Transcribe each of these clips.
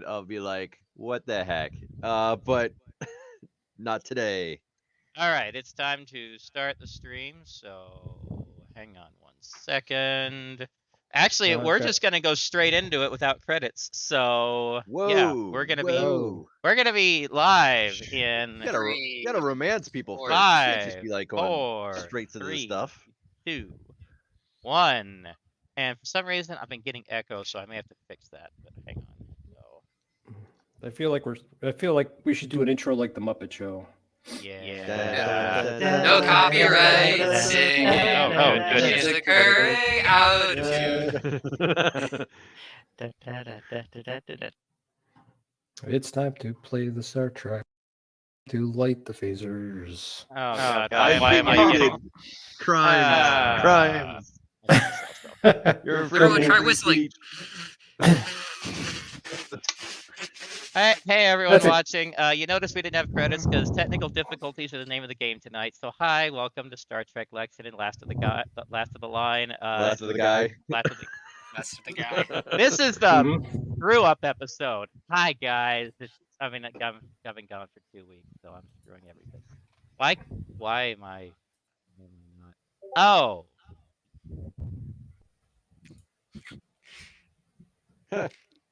I'll be like, what the heck? But not today. All right, it's time to start the stream. So hang on 1 second. Actually, we're Okay. just gonna go straight into it without credits. So yeah, Whoa, we're gonna whoa. be live in You gotta romance people four, first. You can't just be 5, like going 4, straight to the 3, stuff. 2, 1. And for some reason, I've been getting echo, so I may have to fix that. But hang on. So I feel like we should do an intro like the Muppet Show. yeah. No copyright. Sing. Oh, goodness. Here's a curry out of tune. It's time to play the Star Trek. To light the phasers. Oh God! Why am I getting crimes? You're Everyone try whistling. Hey, everyone That's it. watching. You notice we didn't have credits because technical difficulties are the name of the game tonight. So hi, welcome to Star Trek Lexington, last of the line. Last of the guy. Last of the. That's the guy. This is the screw up episode. Hi guys. I've been gone for 2 weeks, so I'm screwing everything. Why am I not? Oh.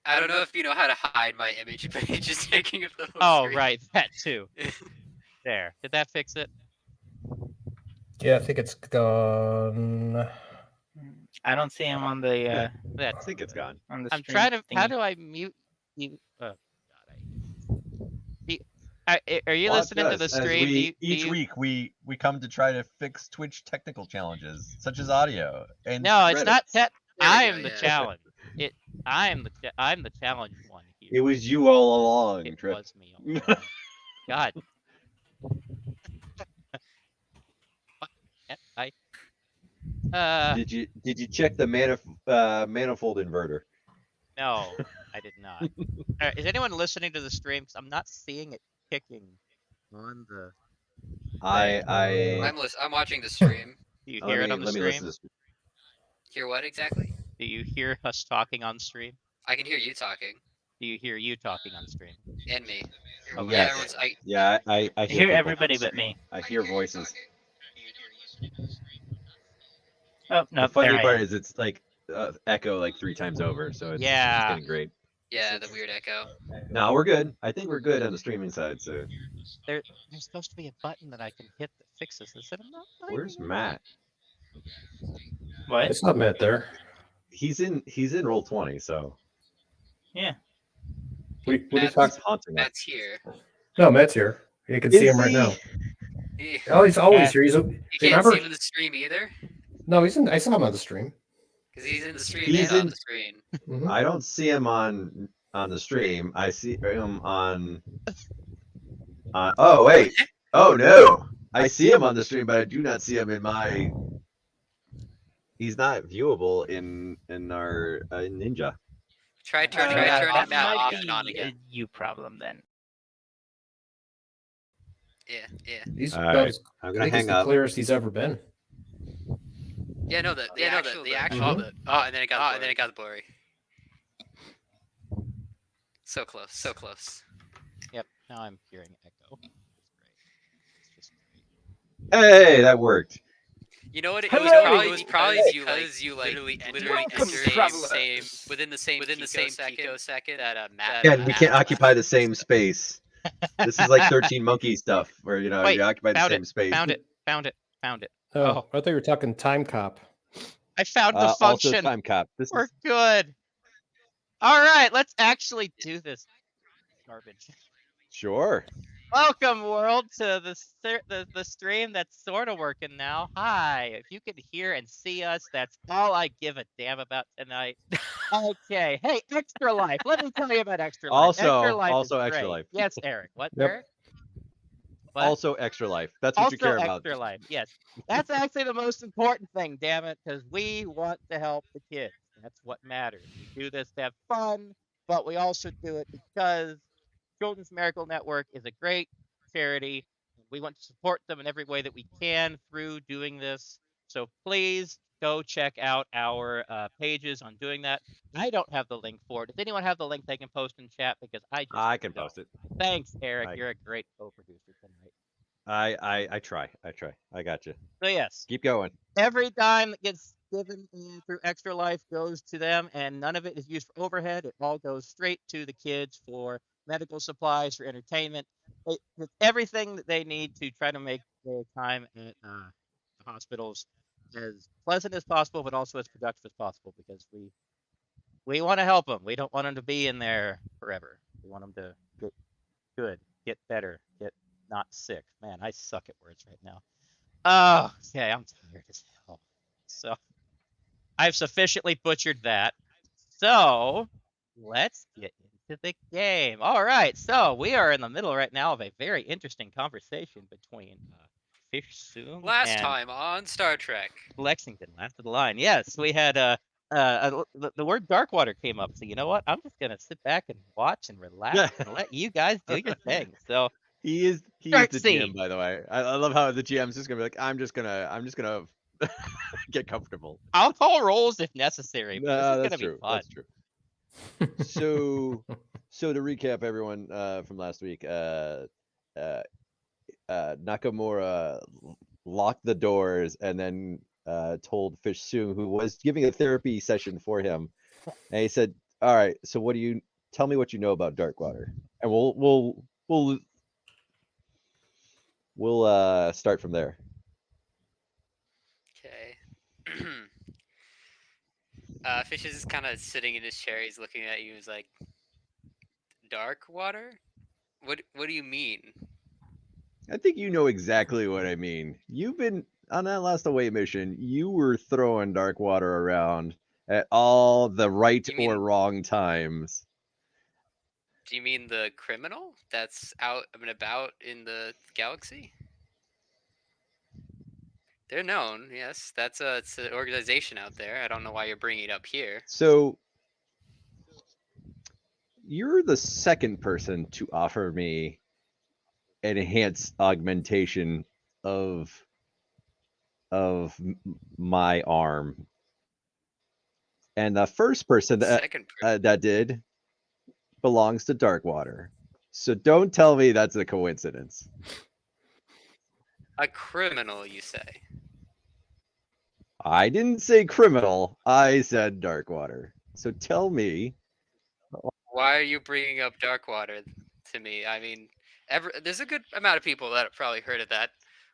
I don't know if you know how to hide my image, but it's just taking up the whole Oh screen. right, that too. There. Did that fix it? Yeah, I think it's gone. I don't see him on the That. I think it's gone. on the I'm stream trying to. How thingy. do I mute you? Oh God! Are you Watch listening to the us as stream? Each week we come to try to fix Twitch technical challenges, such as audio. And No, it's not. credits. I There we am go, the yeah. challenge. I'm the challenge one here. It was you all along, It Trip. was me. All along. God. Did you check the manifold inverter? No, I did not. Is anyone listening to the stream? 'Cause I'm not seeing it kicking on the. I'm watching the stream. Do you hear it on the let me stream? listen to Hear what exactly? Do you hear us talking on stream? I can hear you talking Do you hear you talking on stream? and me. Okay. Yeah, Yes. everyone's. Yeah, I I hear hear people. everybody but me. I hear voices. Oh no, The funny there I part am. is it's like echo like 3 times over, so it's Yeah. getting great. Yeah, the weird echo. No, we're good. I think we're good on the streaming side. So There's supposed to be a button that I can hit that fixes this. And I'm not finding where's it. Matt? What? It's not Matt there. He's in roll 20. So Yeah. What are you Matt's- talking? haunting us. Matt's here. No, Matt's here. You can see Is him right he? now. He, Oh, he's always here. He's you can't remember? see him in the stream either, No, he's in. I saw him on the stream. because he's in the stream He's and on in- the screen. Mhm. I don't see him on the stream. I see him on. Oh wait. Oh no. I see him on the stream, but I do not see him in my. He's not viewable in our Ninja. Try turning that that Matt might off be and on a again. you problem then. Yeah. He's All about right. as, I'm I gonna think he's hang the up. clearest he's ever been. Yeah, no, the actual. Mhm. Oh, and then it got blurry. So close, so close. Yep. Now I'm hearing echo. It's great. It's just great. Hey, that worked. You know what? It Hello! was probably because you literally Welcome, entered travelers. within the same picosecond that Matt. Again, we can't occupy the same space. This is like 13 Monkey stuff, where Wait, you occupy the found same space. Found it. Oh, Oh. I thought you were talking Time Cop. I found the Also, function. time cop. This We're is good. All right, let's actually do this garbage. sure. Welcome, world, to the stream that's sort of working now. Hi, if you can hear and see us, that's all I give a damn about tonight. Okay, hey, Extra Life. Let me tell you about Extra Life. Also- Extra Life also is Extra great. Life. Yes, Eric. What, Yep. Eric? What? Also, extra life. That's what Also you care about. Extra Life. Yes, that's actually the most important thing. Damn it, because we want to help the kids. That's what matters. We do this to have fun, but we also do it because Children's Miracle Network is a great charity. We want to support them in every way that we can through doing this. So please go check out our pages on doing that. I don't have the link for it. Does anyone have the link they can post in chat? Because I just I can don't. post it. Thanks, Eric. I- You're a great co-producer tonight. I try. I got you. So yes, Keep going. every dime that gets given through Extra Life goes to them, and none of it is used for overhead. It all goes straight to the kids for medical supplies, for entertainment, everything that they need to try to make their time at the hospitals as pleasant as possible, but also as productive as possible, because we want to help them. We don't want them to be in there forever. We want them to get good, get better, get not sick. Man, I suck at words right now. Oh, okay, I'm tired as hell. So I've sufficiently butchered that. So let's get into the game. All right, so we are in the middle right now of a very interesting conversation between Fish Soom Last and time on Star Trek. Lexington. Last of the line. Yes, we had the word Darkwater came up. So you know what? I'm just gonna sit back and watch and relax and let you guys do your thing. So He is Start the scene. GM, by the way. I love how the GM's just gonna be like, I'm just gonna get comfortable. I'll call rolls if necessary. But No, this is that's gonna true. be fun. That's true. So to recap, everyone from last week, Nakamura locked the doors and then told Fish Soom, who was giving a therapy session for him, and he said, "All right, so what do you tell me what you know about Darkwater, and we'll start from there." Okay. Fish is kind of sitting in his chair. He's looking at you. He's like, "Dark water? What do you mean?" I think you know exactly what I mean. You've been on that last away mission. You were throwing Darkwater around at all the right You or mean- wrong times. Do you mean the criminal that's out and about in the galaxy? They're known, yes. It's an organization out there. I don't know why you're bringing it up here. So you're the second person to offer me an enhanced augmentation of my arm, and the first person Second person. that did belongs to Darkwater. So don't tell me that's a coincidence. A criminal, you say? I didn't say criminal. I said Darkwater. So tell me. Why are you bringing up Darkwater to me? I mean, there's a good amount of people that have probably heard of that.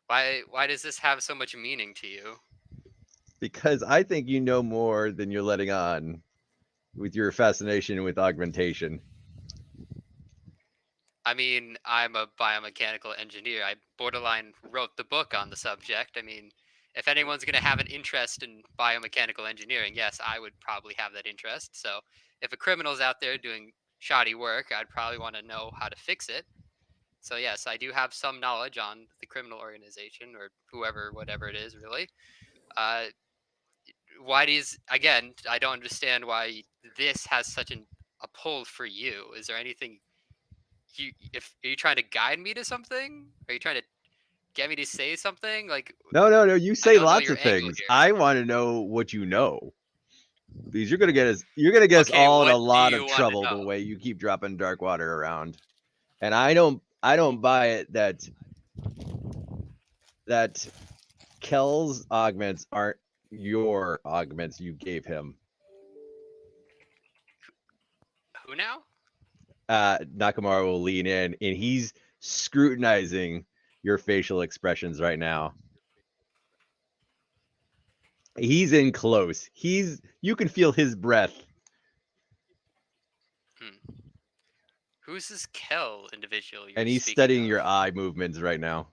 Why does this have so much meaning to you? Because I think you know more than you're letting on with your fascination with augmentation. I mean, I'm a biomechanical engineer. I borderline wrote the book on the subject. I mean, if anyone's going to have an interest in biomechanical engineering, yes, I would probably have that interest. So if a criminal's out there doing shoddy work, I'd probably want to know how to fix it. So yes, I do have some knowledge on the criminal organization or whoever, whatever it is, really. Again, I don't understand why this has such a pull for you. Is there anything are you trying to guide me to something? Are you trying to get me to say something? Like, No. You say don't know lots your of angle things. here. I want to know what you know. Because you're gonna get us Okay, all in a what do lot you of wanna trouble the know? way you keep dropping Darkwater around. And I don't buy it that Kel's augments aren't your augments you gave him. Who now? Nakamura will lean in and he's scrutinizing your facial expressions right now. He's in close. You can feel his breath. Who's this Kel individual you're And he's speaking studying of? your eye movements right now.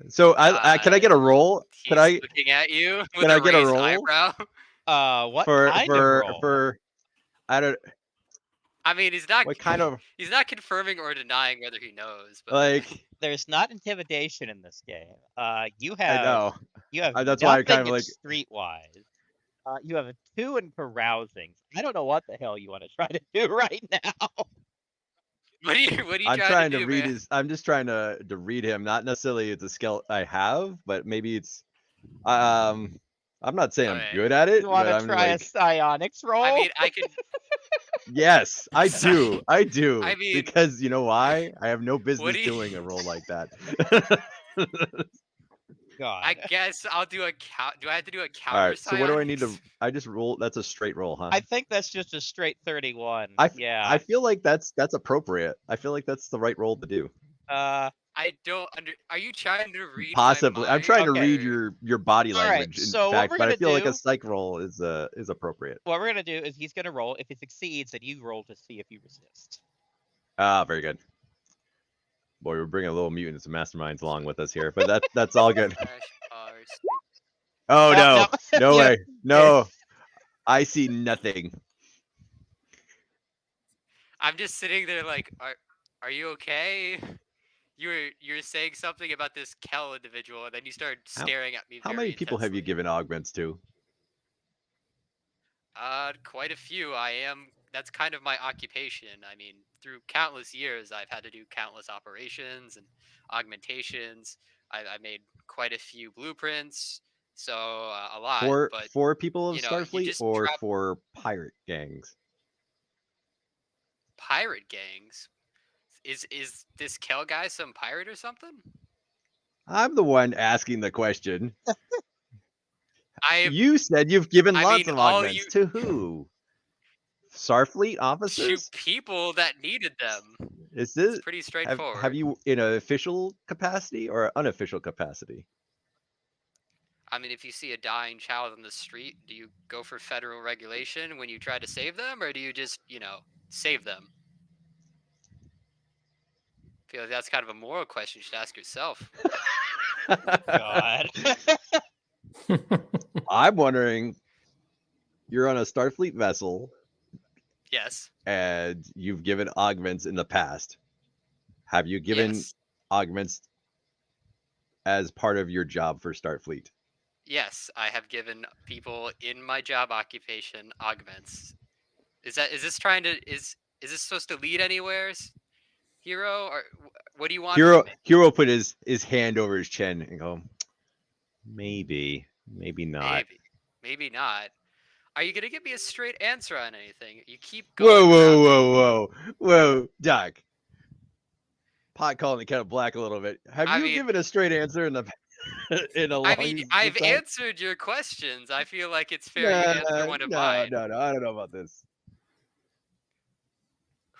So can I get a roll? He's looking at you with Can a I get a raised roll? eyebrow. What kind of roll? For I don't I mean, he's not. what kind of He's not confirming or denying whether he knows. But like There's not intimidation in this game. You I have know. nothing That's why I'm kind of in like streetwise. You have a 2 in carousing. I don't know what the hell you want to try to do right now. what are you I'm trying to do, read man? I'm just trying to read him. Not necessarily it's a skill I have, but maybe it's I'm not saying I'm Okay. good at it, You want but to I'm try a like, psionics roll? I mean, I can. yes, I do. I do. I mean, because you know why? I have no do business you- doing a roll like that. God. I guess I'll do a count. Do I have to do a All counter right. So what do I need to? psionics? I just roll. That's a straight roll, huh? I think that's just a straight 31. I Yeah. feel like that's appropriate. I feel like that's the right roll to do. I don't under. Are you trying to read Possibly. my I'm trying to Okay. read or- your body All right, language, in so what fact, we're but I gonna feel like a do- psych roll is appropriate. What we're gonna do is he's gonna roll. If he succeeds, then you roll to see if you resist. Ah, very good. Boy, we're bringing a little mutants and masterminds along with us here, but that's all good. Oh no, no Yeah. way, no! I see nothing. I'm just sitting there like, are you okay? You're saying something about this Kel individual, and then you start staring at me. How very many people have you intensely. given augments to? Quite a few. That's kind of my occupation. I mean, through countless years, I've had to do countless operations and augmentations. I made quite a few blueprints, so a lot. But For people of you know, you Starfleet just or drop for pirate gangs? pirate gangs. Is this Kel guy some pirate or something? I'm the one asking the question. I You said you've given I lots mean, of all augments you to who? Starfleet to officers? people that needed them. Is this It's pretty straightforward. have you in an official capacity or unofficial capacity? I mean, if you see a dying child on the street, do you go for federal regulation when you try to save them, or do you just, save them? I feel like that's kind of a moral question you should ask yourself. God. I'm wondering, you're on a Starfleet vessel Yes. and you've given augments in the past. Have you given Yes. augments as part of your job for Starfleet? Yes, I have given people in my job occupation augments. Is this supposed to lead anywhere, Hero? Or what do you want from me? Hero put his hand over his chin and go, maybe not. Maybe not. Are you gonna give me a straight answer on anything? You keep Whoa, going around. whoa, Doc. Pot calling the kettle black a little bit. Have I you mean, given a straight answer in the in a long I've time? answered your questions. I feel like it's fair you answer one of mine. No. I don't know about this.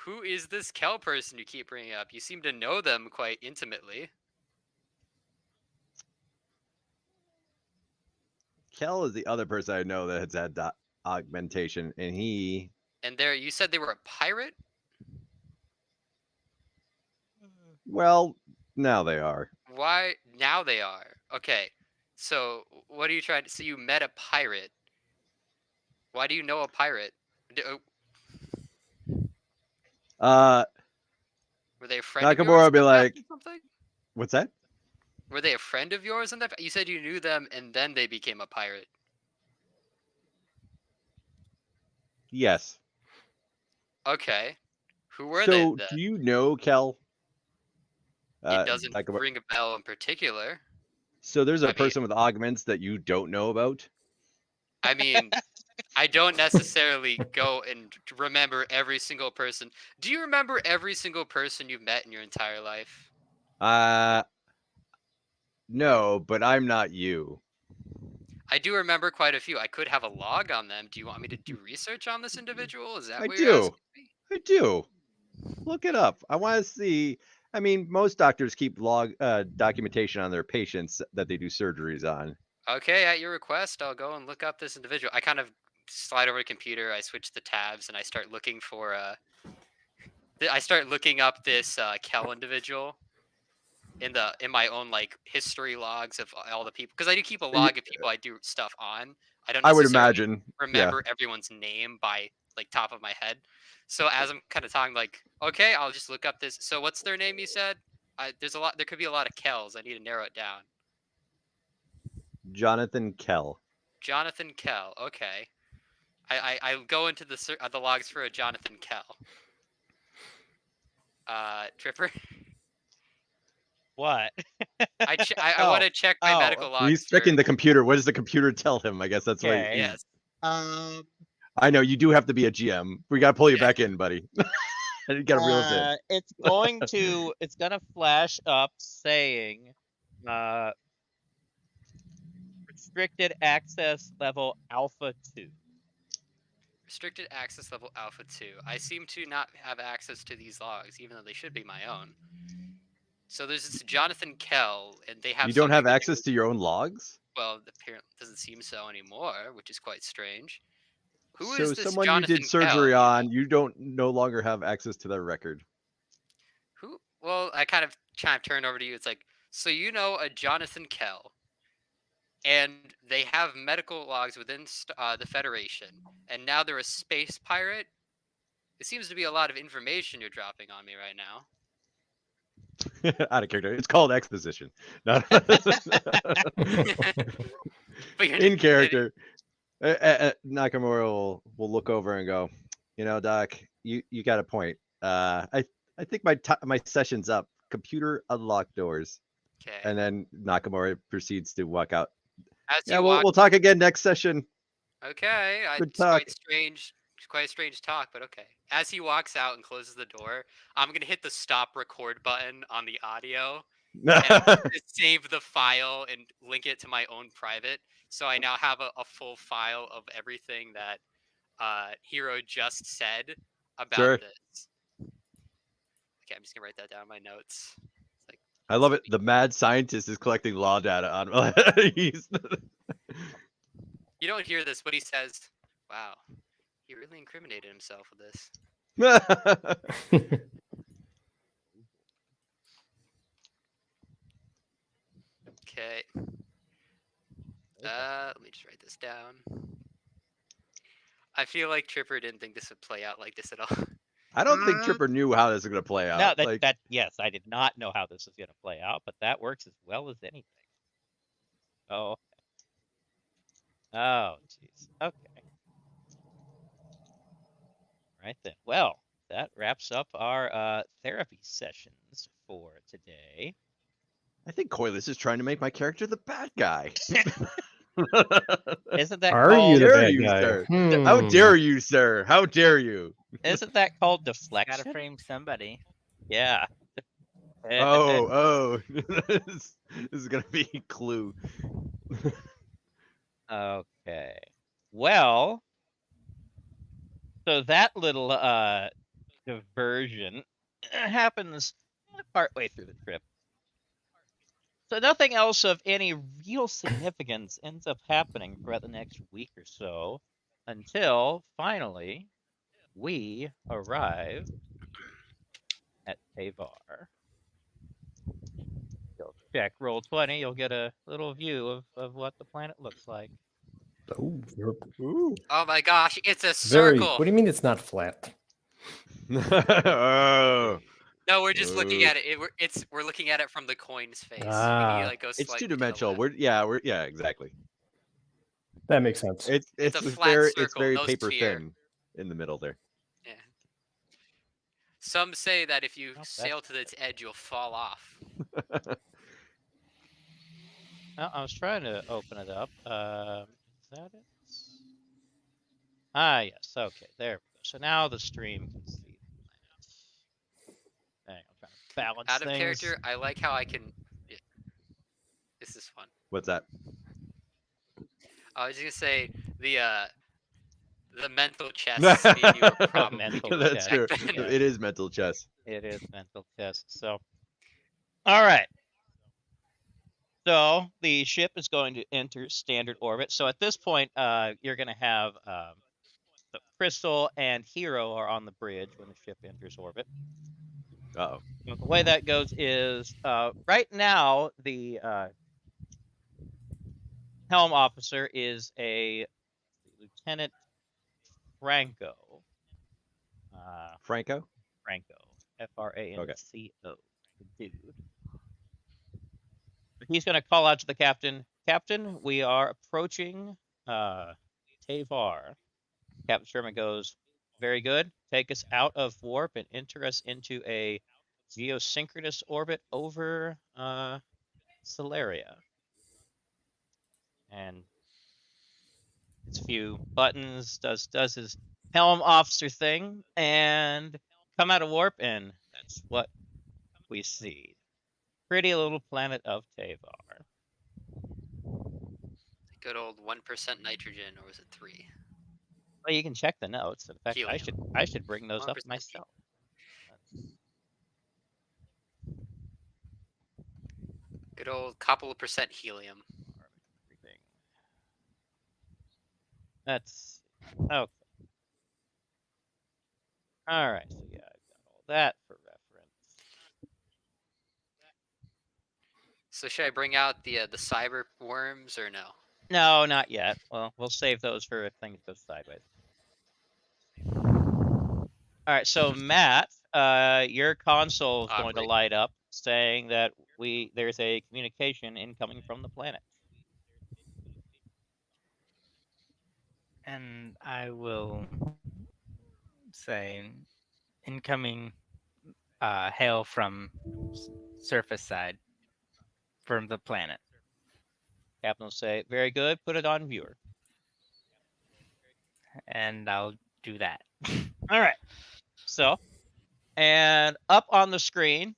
Who is this Kel person you keep bringing up? You seem to know them quite intimately. Kel is the other person I know that has had augmentation, and he. And you said they were a pirate? Well, now they are. Why? Now they are. Okay. So, what are you trying to... So you met a pirate. Why do you know a pirate? Were they a friend of yours? Nakamura would be in that like, or something? what's that? Were they a friend of yours in that? You said you knew them and then they became a pirate. Yes. Okay. Who were they So, then? do you know Kel? It doesn't Nakamura- ring a bell in particular. So there's a I mean- person with augments that you don't know about? I mean, I don't necessarily go and remember every single person. Do you remember every single person you've met in your entire life? No, but I'm not you. I do remember quite a few. I could have a log on them. Do you want me to do research on this individual? Is that I what you're asking do. me? I do. Look it up. I want to see. I mean, most doctors keep documentation on their patients that they do surgeries on. Okay, at your request, I'll go and look up this individual. I kind of slide over to computer. I switch the tabs and I start looking for I start looking up this Kel individual in my own like history logs of all the people, because I do keep a log of people I do stuff on. I don't I would necessarily imagine. remember everyone's name by like top of my head. So as I'm kind of talking, like, okay, I'll just look up this. So what's their name? You said there's a lot. There could be a lot of Kels. I need to narrow it down. Jonathan Kel. Jonathan Kel. Okay. I go into the logs for a Jonathan Kel. Tripper. What? I want to check my medical logs. He's checking the computer. What does the computer tell him? I guess that's right. Okay. Yes. I know you do have to be a GM. We got to pull you back in, buddy. You got to reel us in. It's gonna flash up saying restricted access level alpha 2. Restricted access level alpha 2. I seem to not have access to these logs, even though they should be my own. So there's this Jonathan Kell, and they have. You don't have something to do access with- to your own logs? Well, apparently doesn't seem so anymore, which is quite strange. Who So is this someone Jonathan you did surgery Kell? on, you don't no longer have access to their record. Who? Well, I kind of turn over to you. It's like, so you know a Jonathan Kell, and they have medical logs within the Federation, and now they're a space pirate. It seems to be a lot of information you're dropping on me right now. Out of character. It's called exposition. No. But you're In character. Nakamura will look over and go, you know, Doc, you got a point. I think my session's up. Computer unlock doors. Okay. And then Nakamura proceeds to walk out. As Yeah, you we'll walk, talk again next session. okay, Good it's talk. quite strange. It's quite a strange talk, but okay. As he walks out and closes the door, I'm gonna hit the stop record button on the audio and save the file and link it to my own private. So I now have a full file of everything that Hero just said about Sure. this. Okay, I'm just gonna write that down in my notes. It's like, I love it. The mad scientist is collecting law data on. He's... you don't hear this, but he says, "Wow, he really incriminated himself with this." Okay. Let me just write this down. I feel like Tripper didn't think this would play out like this at all. I don't think Tripper knew how this is going to play out. No, yes, I did not know how this was going to play out, but that works as well as anything. Oh. Oh, jeez. Okay. Right then. Well, that wraps up our therapy sessions for today. I think Coilus is trying to make my character the bad guy. Isn't that Are called, you the dare bad you, guy? sir? How dare you, sir? How dare you? Isn't that called Gotta deflection? frame somebody. Yeah. Oh. This is going to be Clue. Okay. Well, so that little diversion happens partway through the trip. So nothing else of any real significance ends up happening throughout the next week or so until finally we arrive at Teyvar. You'll check roll 20, you'll get a little view of what the planet looks like. Oh, Ooh. Oh my gosh, it's a very. circle. What do you mean it's not flat? Oh. No, we're just looking Ooh. at it. We're looking at it from the coin's face. We Ah. need to, like, go It's slightly to the two-dimensional. left. We're exactly. That makes sense. It's a flat it's circle, very no paper sphere. thin in the middle there. Yeah. Some say that if you Nope, sail that's to its edge, you'll fall off. Well, I was trying to open it up. Is that it? Ah, yes. Okay, there we go. So now the stream can see the planet. Dang, I'm trying to balance Out of things. character, I like how I can. Yeah. This is fun. What's that? I was just gonna say the mental chess. Me and you were probably Mental That's chess. true. Yeah. It is mental chess. It is mental chess. So, all right. So the ship is going to enter standard orbit. So at this point, you're going to have the Crystal and Hero are on the bridge when the ship enters orbit. Uh-oh. And the way that goes is right now the helm officer is a Lieutenant Franco. Franco? Franco, Franco, the dude. He's going to call out to the captain. Captain, we are approaching Teyvar. Captain Sherman goes, very good. Take us out of warp and enter us into a geosynchronous orbit over Celeria. And its few buttons does his helm officer thing and come out of warp, and that's what we see. Pretty little planet of Teyvar. Good old 1% nitrogen, or was it 3? Well, you can check the notes. In fact, Helium. I should bring those up 1% myself. Good old couple of percent helium. Everything. That's okay. All right, so yeah, I've got all that for reference. So should I bring out the cyber worms or no? No, not yet. Well, we'll save those for if things go sideways. All right, so Matt, your console is going to Operate. light up saying that there's a communication incoming from the planet. And I will say incoming hail from surface side from the planet. Captain will say, "Very good. Put it on viewer." And I'll do that. All right. So, and up on the screen,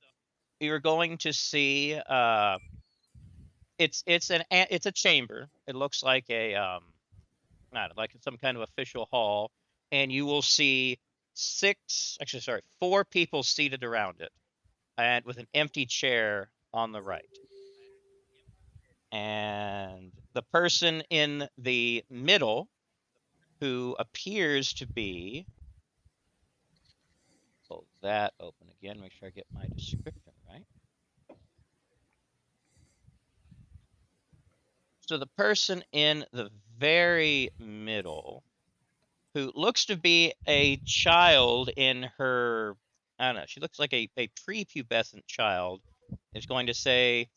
you're going to see it's a chamber. It looks like a not like some kind of official hall, and you will see four people seated around it, and with an empty chair on the right. And the person in the middle, who appears to be, pull that open again, make sure I get my description right. So the person in the very middle, who looks to be a child in her, I don't know, she looks like a prepubescent child, is going to say,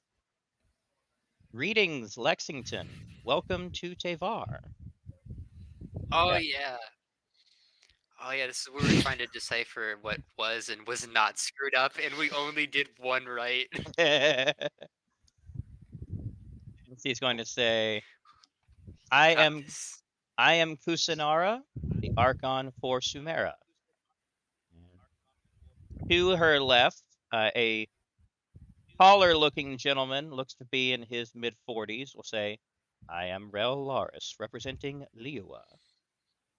"Greetings, Lexington. Welcome to Teyvar." Oh Yeah. yeah. Oh yeah, this is where we're trying to decipher what was and was not screwed up, and we only did one right. He's going to say, Got I this. am Kusinara, the Archon for Sumera." To her left, a taller-looking gentleman, looks to be in his mid-40s, will say, "I am Rel Laris, representing Liua."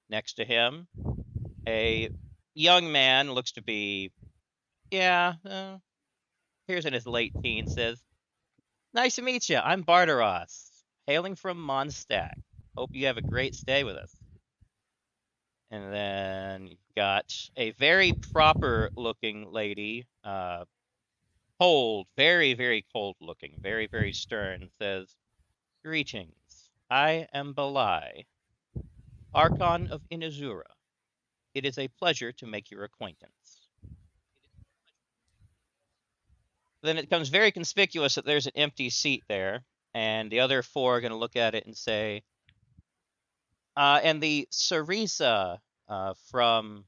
Next to him, a young man, looks to be, appears in his late teens, says, "Nice to meet you. I'm Barteros, hailing from Mondstadt. Hope you have a great stay with us." And then you've got a very proper-looking lady, cold, very, very cold-looking, very, very stern, says, "Greetings. I am Balai, Archon of Inazura. It is a pleasure to make your acquaintance." Then it becomes very conspicuous that there's an empty seat there, and the other four are going to look at it and say, and the Sarisa from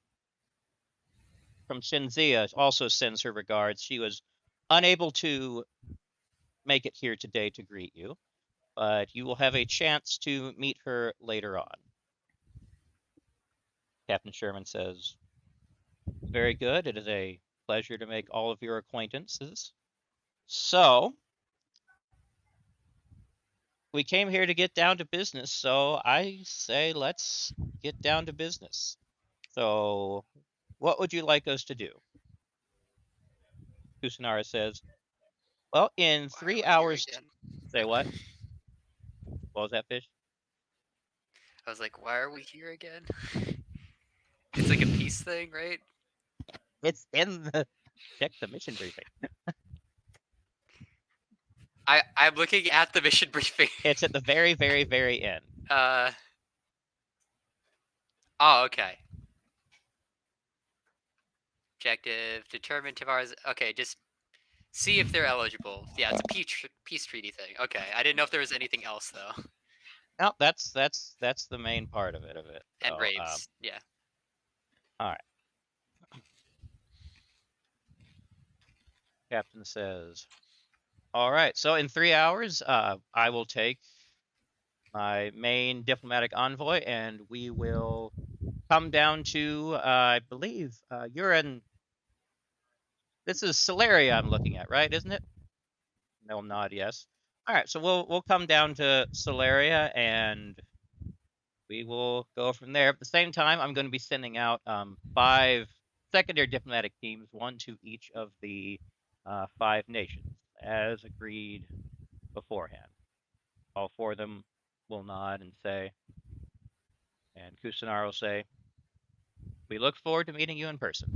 Shenzia also sends her regards. She was unable to make it here today to greet you, but you will have a chance to meet her later on. Captain Sherman says, "Very good. It is a pleasure to make all of your acquaintances. So, we came here to get down to business, so I say let's get down to business. So, what would you like us to do?" Kusinara says, "Well, in Why are 3 we here hours..." again? Say what? What was that, Fish? I was like, why are we here again? It's like a peace thing, right? It's in the... Check the mission briefing. I'm looking at the mission briefing. It's at the very, very, very end. Oh, okay. Objective, determine Teyvar's... Okay, just see if they're eligible. Yeah, it's a peace treaty thing. Okay, I didn't know if there was anything else, though. No, that's the main part of it. And So, raves, yeah. all right. Captain says, All right. So in 3 hours, I will take my main diplomatic envoy, and we will come down to, I believe, you're in. This is Celeria I'm looking at, right? Isn't it? They'll nod yes. All right. So we'll come down to Celeria, and we will go from there. At the same time, I'm going to be sending out 5 secondary diplomatic teams, 1 to each of the 5 nations, as agreed beforehand. All 4 of them will nod and say, and Kusanar will say, "We look forward to meeting you in person."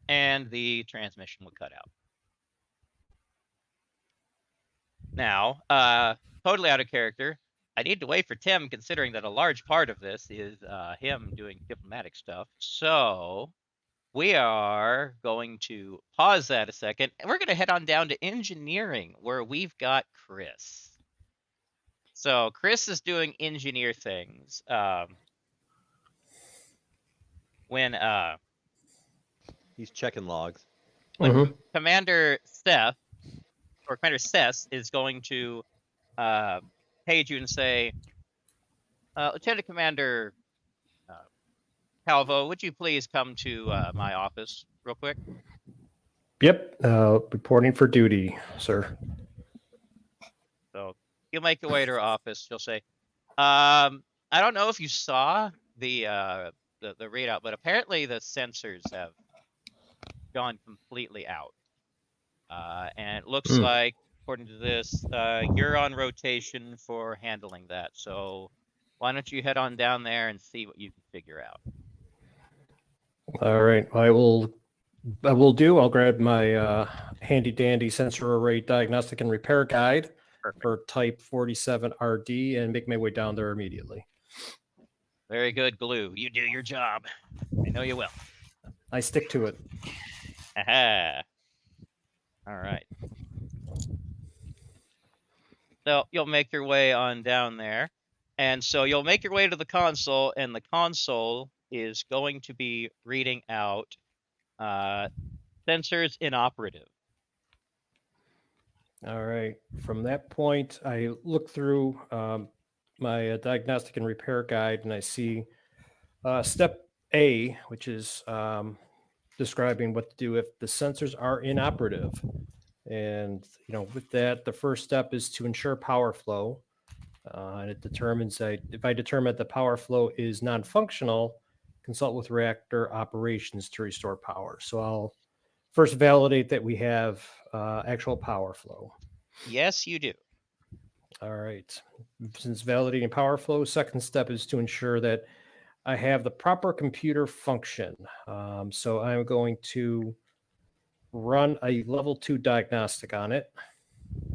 And the transmission will cut out. Now, totally out of character, I need to wait for Tim, considering that a large part of this is him doing diplomatic stuff. So we are going to pause that a second, and we're going to head on down to engineering, where we've got Chris. So Chris is doing engineer things. When He's checking logs. Commander Seth or Commander Seth is going to page you and say, Lieutenant Commander Calvo, would you please come to my office real quick? Yep. Reporting for duty, sir. So you'll make your way to her office. You'll say, I don't know if you saw the readout, but apparently the sensors have gone completely out. And it looks like, according to this, you're on rotation for handling that. So why don't you head on down there and see what you can figure out? All right. I will I'll grab my handy dandy sensor array diagnostic and repair guide for type 47RD and make my way down there immediately. Very good, Glue. You do your job. I know you will. I stick to it. Aha. All right. So you'll make your way on down there. And so you'll make your way to the console, and the console is going to be reading out sensors inoperative. All right. From that point, I look through my diagnostic and repair guide, and I see step A, which is describing what to do if the sensors are inoperative. And with that, the first step is to ensure power flow. And it determines that if I determine the power flow is non-functional, consult with reactor operations to restore power. So I'll first validate that we have actual power flow. Yes, you do. All right. Since validating power flow, second step is to ensure that I have the proper computer function. So I'm going to run a level 2 diagnostic on it.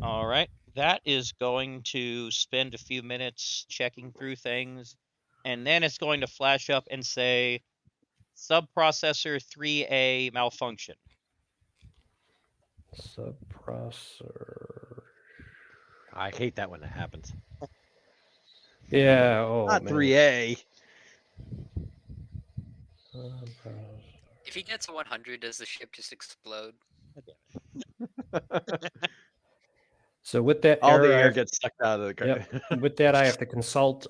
All right. That is going to spend a few minutes checking through things, and then it's going to flash up and say subprocessor 3A malfunction. Subprocessor. I hate that when it happens. Yeah. Oh, Not man. 3A. If he gets a 100, does the ship just explode? So with that, All the error, air gets sucked out of the car. Yep. With that, I have to consult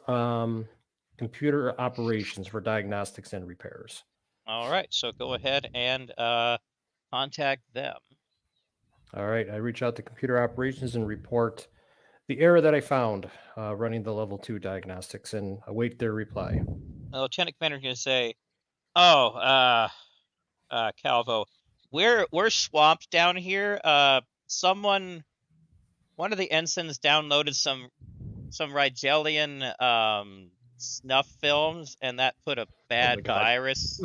computer operations for diagnostics and repairs. All right. So go ahead and contact them. All right. I reach out to computer operations and report the error that I found running the level 2 diagnostics and await their reply. The Lieutenant Commander is going to say, "Oh, Calvo, we're swamped down here. One of the ensigns downloaded some Rigelian snuff films, and that put a bad virus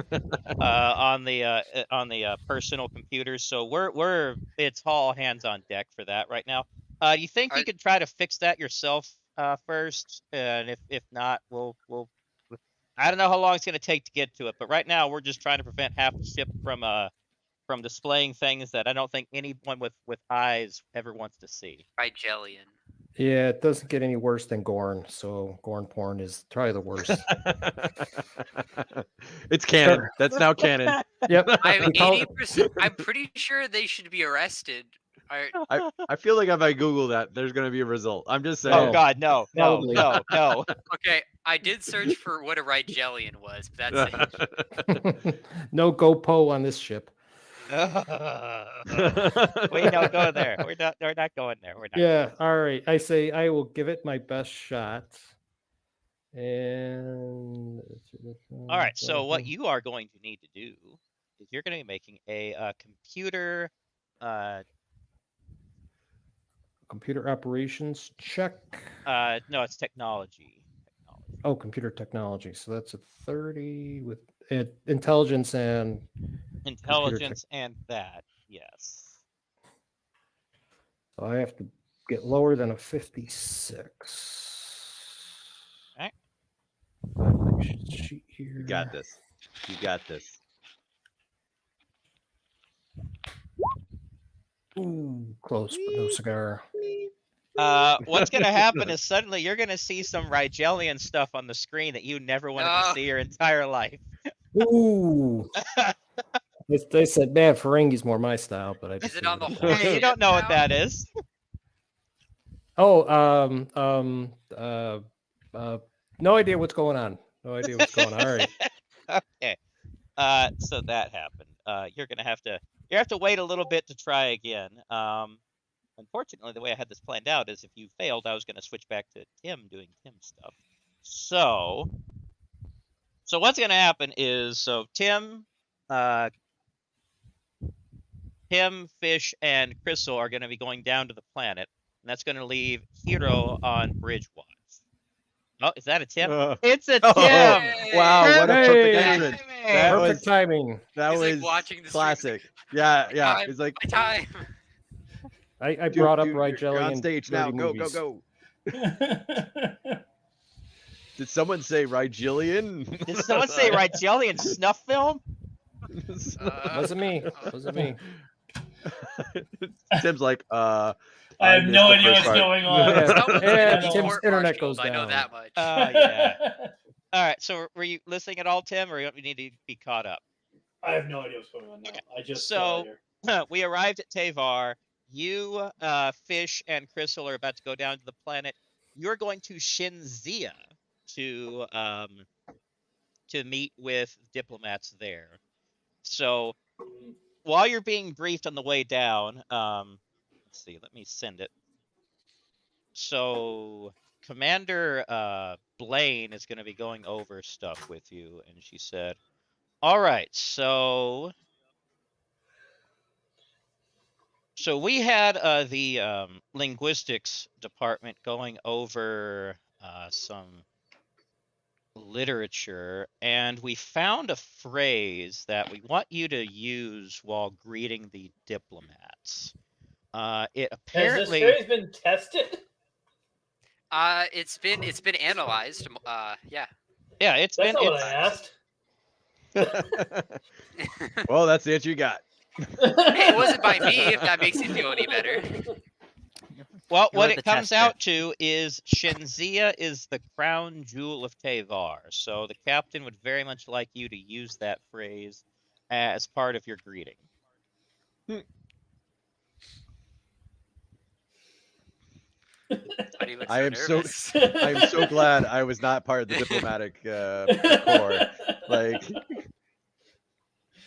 on the personal computers. So it's all hands on deck for that right now. Do you think you could try to fix that yourself first? And if not, we'll I don't know how long it's going to take to get to it, but right now we're just trying to prevent half the ship from displaying things that I don't think anyone with eyes ever wants to see." Rigelian. Yeah, it doesn't get any worse than Gorn. So Gorn porn is probably the worst. It's canon. That's now canon. Yep. I'm 80%. I'm pretty sure they should be arrested I feel like if I Google that, there's gonna be a result. I'm just saying. Oh God, no, Probably. no. Okay, I did search for what a Rigelian was, but that's it. No GoPo on this ship. Wait, no, go there. We're not going there. We're not. Yeah, all right. I say I will give it my best shot. And All right. So what you are going to need to do is you're going to be making a computer. computer operations check. No, it's technology. Oh, computer technology. So that's a 30 with intelligence and Intelligence and that. Yes. so I have to get lower than a 56. Okay. Sheet here. You got this. You got this. Ooh, close, but no cigar. What's going to happen is suddenly you're going to see some Rigelian stuff on the screen that you never wanted to No. see your entire life. Ooh. They said, man, Ferengi's more my style, but I just Is it on the leave whole it at Hey, you ship don't know what now? that is. that. No idea what's going on. No idea what's going on. All right. Okay. So that happened. You're gonna have to wait a little bit to try again. Unfortunately, the way I had this planned out is if you failed, I was gonna switch back to Tim doing Tim stuff. So what's gonna happen is Tim, Fish, and Crystal are gonna be going down to the planet, and that's gonna leave Hiro on bridge watch. Oh, is that a Tim? It's a Tim. Oh, wow, what a perfect Hey. entrance. Hey. That Perfect was timing. that He's, like, was watching the stream, classic. Yeah, yeah. time, It's like My time. I dude, brought up dude, Rigelian you're on stage now. dirty Go, movies. go, go. Did someone say Rigelian? Did someone say Rigelian snuff film? Wasn't me. Wasn't me. Tim's like, I have missed no the idea first what's part. going on. Yeah. Someone's Yeah, gonna be Tim's internet court-martialed, goes I know down. that much. Yeah. All right. So were you listening at all, Tim, or you need to be caught up? I have no idea what's going on now. Okay. I just So here. we arrived at Teyvar. You, Fish, and Crystal are about to go down to the planet. You're going to Shenzia to meet with diplomats there. So while you're being briefed on the way down, let's see. Let me send it. So Commander Blaine is going to be going over stuff with you, and she said, "All right, so we had the linguistics department going over some literature, and we found a phrase that we want you to use while greeting the diplomats. It apparently Has this phrase been tested? It's been analyzed. Yeah. Yeah, it's That's been not what it's, I asked. Well, that's the answer you got. Hey, it wasn't by me, if that makes you feel any better. well, You what were it the comes tester. out to is Shenzia is the crown jewel of Teyvar. So the captain would very much like you to use that phrase as part of your greeting. Why do you look I am so- nervous? I am so glad I was not part of the diplomatic corps. Like,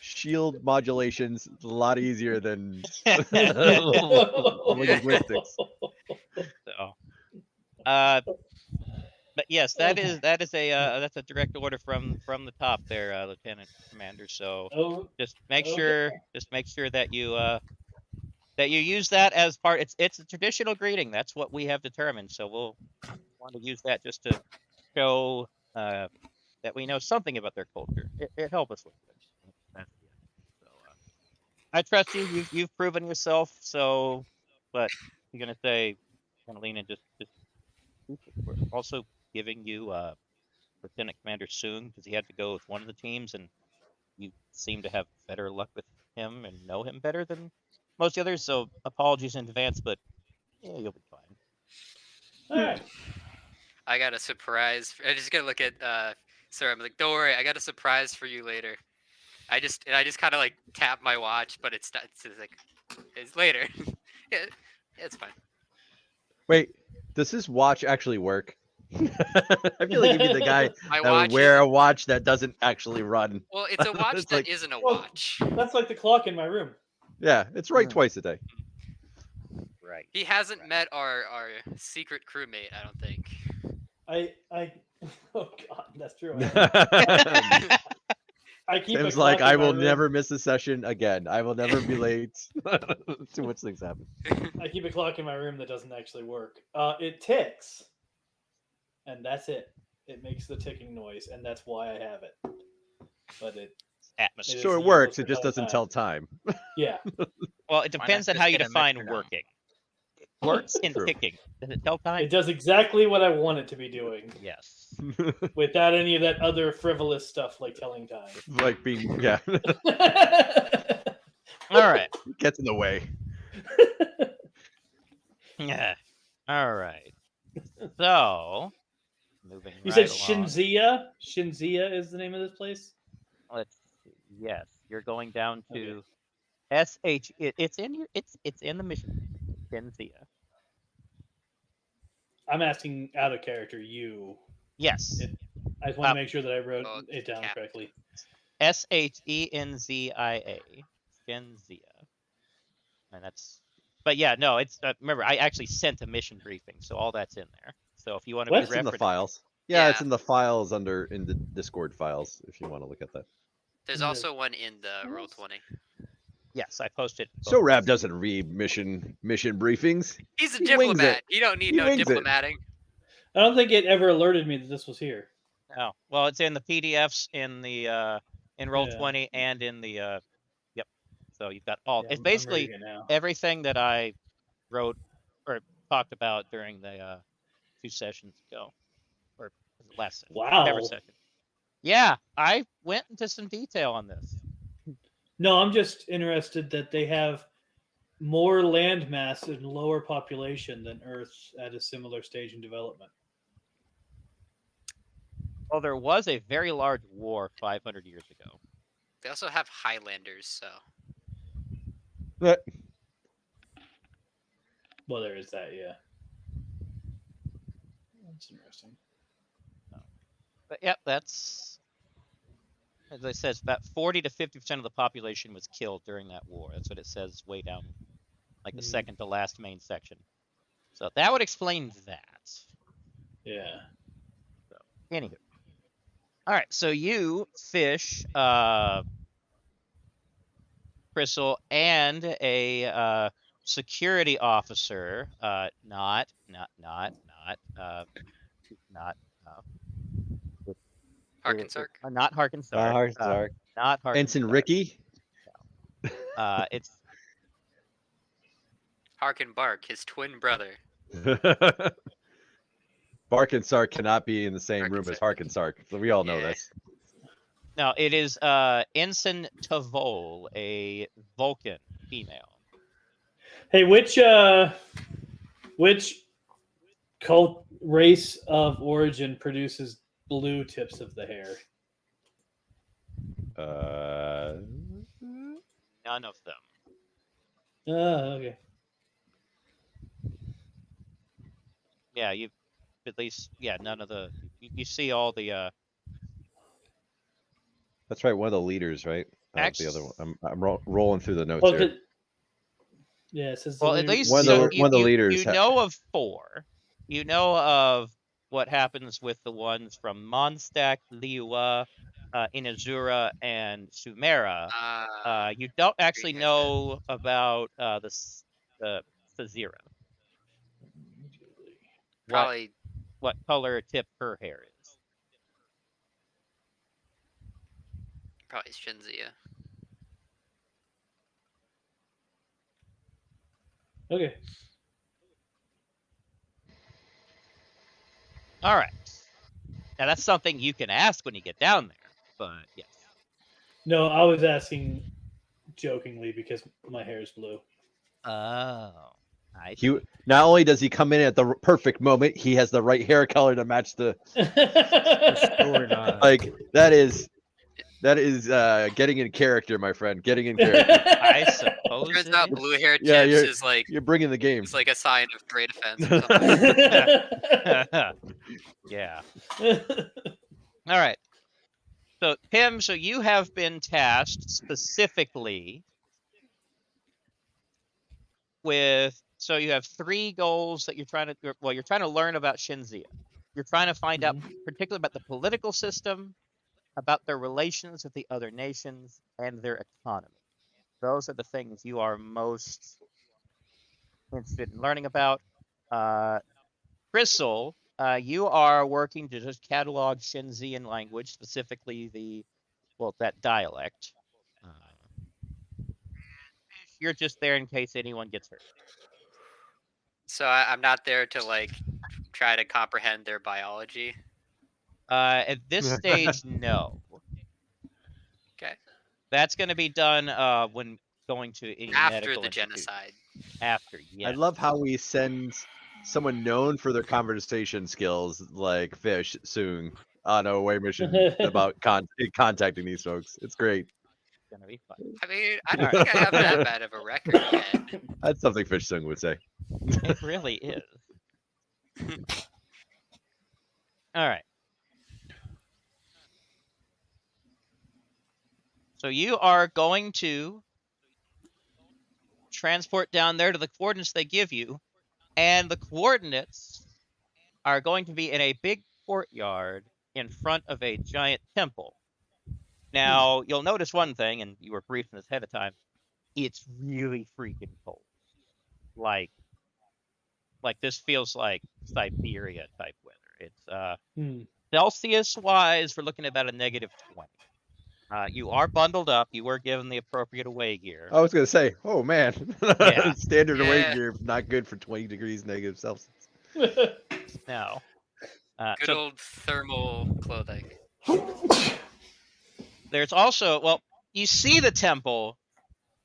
shield modulation's a lot easier than linguistics. So, but yes, that is that's a direct order from the top there, Lieutenant Commander. So Oh, just make okay. sure that you use that as part. It's a traditional greeting. That's what we have determined. So we'll want to use that just to show that we know something about their culture. It helps us with it. That's the idea. So I trust you. You've proven yourself. So, but you're gonna lean in just. We're also giving you Lieutenant Commander Soong because he had to go with one of the teams, and you seem to have better luck with him and know him better than most of the others. So apologies in advance, but yeah, you'll be fine. All right. I got a surprise. I just gotta look at sir. I'm like, don't worry, I got a surprise for you later. I just kind of like tap my watch, but it's not. It's just like it's later. Yeah, it's fine. Wait, does this watch actually work? I feel like you'd be the guy My that would watch wear is a watch that doesn't actually run. well, it's a watch It's that like- isn't a Well, watch. That's like the clock in my room. Yeah, it's right twice a day. Right. He hasn't met our secret crewmate, I don't think. I oh god, that's true. I keep a Tim's clock like, in I my will room. never miss a session again. I will never be late. Too much things happen. I keep a clock in my room that doesn't actually work. It ticks, and that's it. It makes the ticking noise, and that's why I have it. But it Atmosphere. So it useless works. for It just telling doesn't tell time. Yeah. Well, it Why not depends on just how you get a define metronome? working. It works in True. ticking. Does it tell time? It does exactly what I want it to be doing, Yes. without any of that other frivolous stuff like telling time. Like being, yeah, All right. gets in the way. Yeah. All right. So, moving You right said along. Shenzia? Shenzia is the name of this place? Let's see. Yes, you're going down Okay. to SH. It's in your. It's in the mission. Shenzia. I'm asking out of character you. Yes. I just want to make sure that I wrote Oh, it down Cap. correctly. Shenzia. Shenzia. And that's. But yeah, no. It's remember I actually sent a mission briefing, so all that's in there. So if you want to What? be It's in the referenced, files. Yeah, it's Yeah. in the files in the Discord files if you want to look at that. There's Mhm. also one in the Roll 20. yes, I posted. So Rab doesn't read mission briefings. He's a He wings diplomat. it. You don't need He no wings it. diplomating. I don't think it ever alerted me that this was here. Oh well, it's in the PDFs in the in Roll Yeah. 20 and in the yep. So you've got all. Yeah, It's I'm basically reading it now. everything that I wrote or talked about during the 2 sessions ago, or was it last session? Whatever Wow. session. Yeah, I went into some detail on this. No, I'm just interested that they have more land mass and lower population than Earth at a similar stage in development. Well, there was a very large war 500 years ago. They also have Highlanders, so But Well, there is that, yeah. That's interesting. But yep, that's as I said, it's about 40 to 50% of the population was killed during that war. That's what it says way down, like the Mhm. second to last main section. So that would explain that. Yeah. Anywho. All right, so you fish Crystal and a security officer, not Harkensark. not Harkensark. Not Harkensark. Ensign Ricky. It's Harken Bark, his twin brother. Bark and Sark cannot be in the same room as Hark and Sark. So we all know Yeah. this. no, it is Ensign Tavol, a Vulcan female. Hey, which cult race of origin produces blue tips of the hair? None of them. Oh, okay. Yeah, you at least none of the you see all the That's right. One of the leaders, right? The other one. I'm rolling through the notes Well, here. yeah, it says well, at the least One of the leaders You know of 4. You know of what happens with the ones from Mondstadt, Liua, Inazura, and Sumera. You don't actually Greenhead. know about the Sazira. Probably What color tip her hair is. probably Shenzia. Okay. All right. Now that's something you can ask when you get down there, but yes. No, I was asking jokingly because my hair is blue. Oh, He not only does he come in at the perfect moment, he has the right hair color to match the Storyline. like. That is That is getting in character, my friend. Getting in character. I suppose Turns it out is. blue-haired Yeah, chips is like You're bringing the game. it's like a sign of great offense or something. Yeah. All right. So Tim, so you have been tasked specifically with. So you have 3 goals that you're trying to. Well, you're trying to learn about Shenzia. You're trying to find out, particularly about the political system, about their relations with the other nations, and their economy. Those are the things you are most interested in learning about. Crystal, you are working to just catalog Shenzian language, specifically that dialect. You're just there in case anyone gets hurt. So I'm not there to like try to comprehend their biology. At this stage, no. Okay. That's going to be done when going to any After medical the institution. genocide. After, yeah. I love how we send someone known for their conversation skills, like Fish, soon on a away mission about contacting these folks. It's great. It's going to be fun. I mean, I don't think I have that bad of a record yet. That's something Fish Sung would say. It really is. All right. So you are going to transport down there to the coordinates they give you, and the coordinates are going to be in a big courtyard in front of a giant temple. Now, you'll notice one thing, and you were briefed this ahead of time. It's really freaking cold. Like this feels like Siberia type weather. It's Celsius-wise, we're looking at about a -20. You are bundled up. You were given the appropriate away gear. I was gonna say, oh man, Yeah. standard away Yeah. gear not good for 20 degrees negative Celsius. No. Good old thermal clothing. There's also, well, you see the temple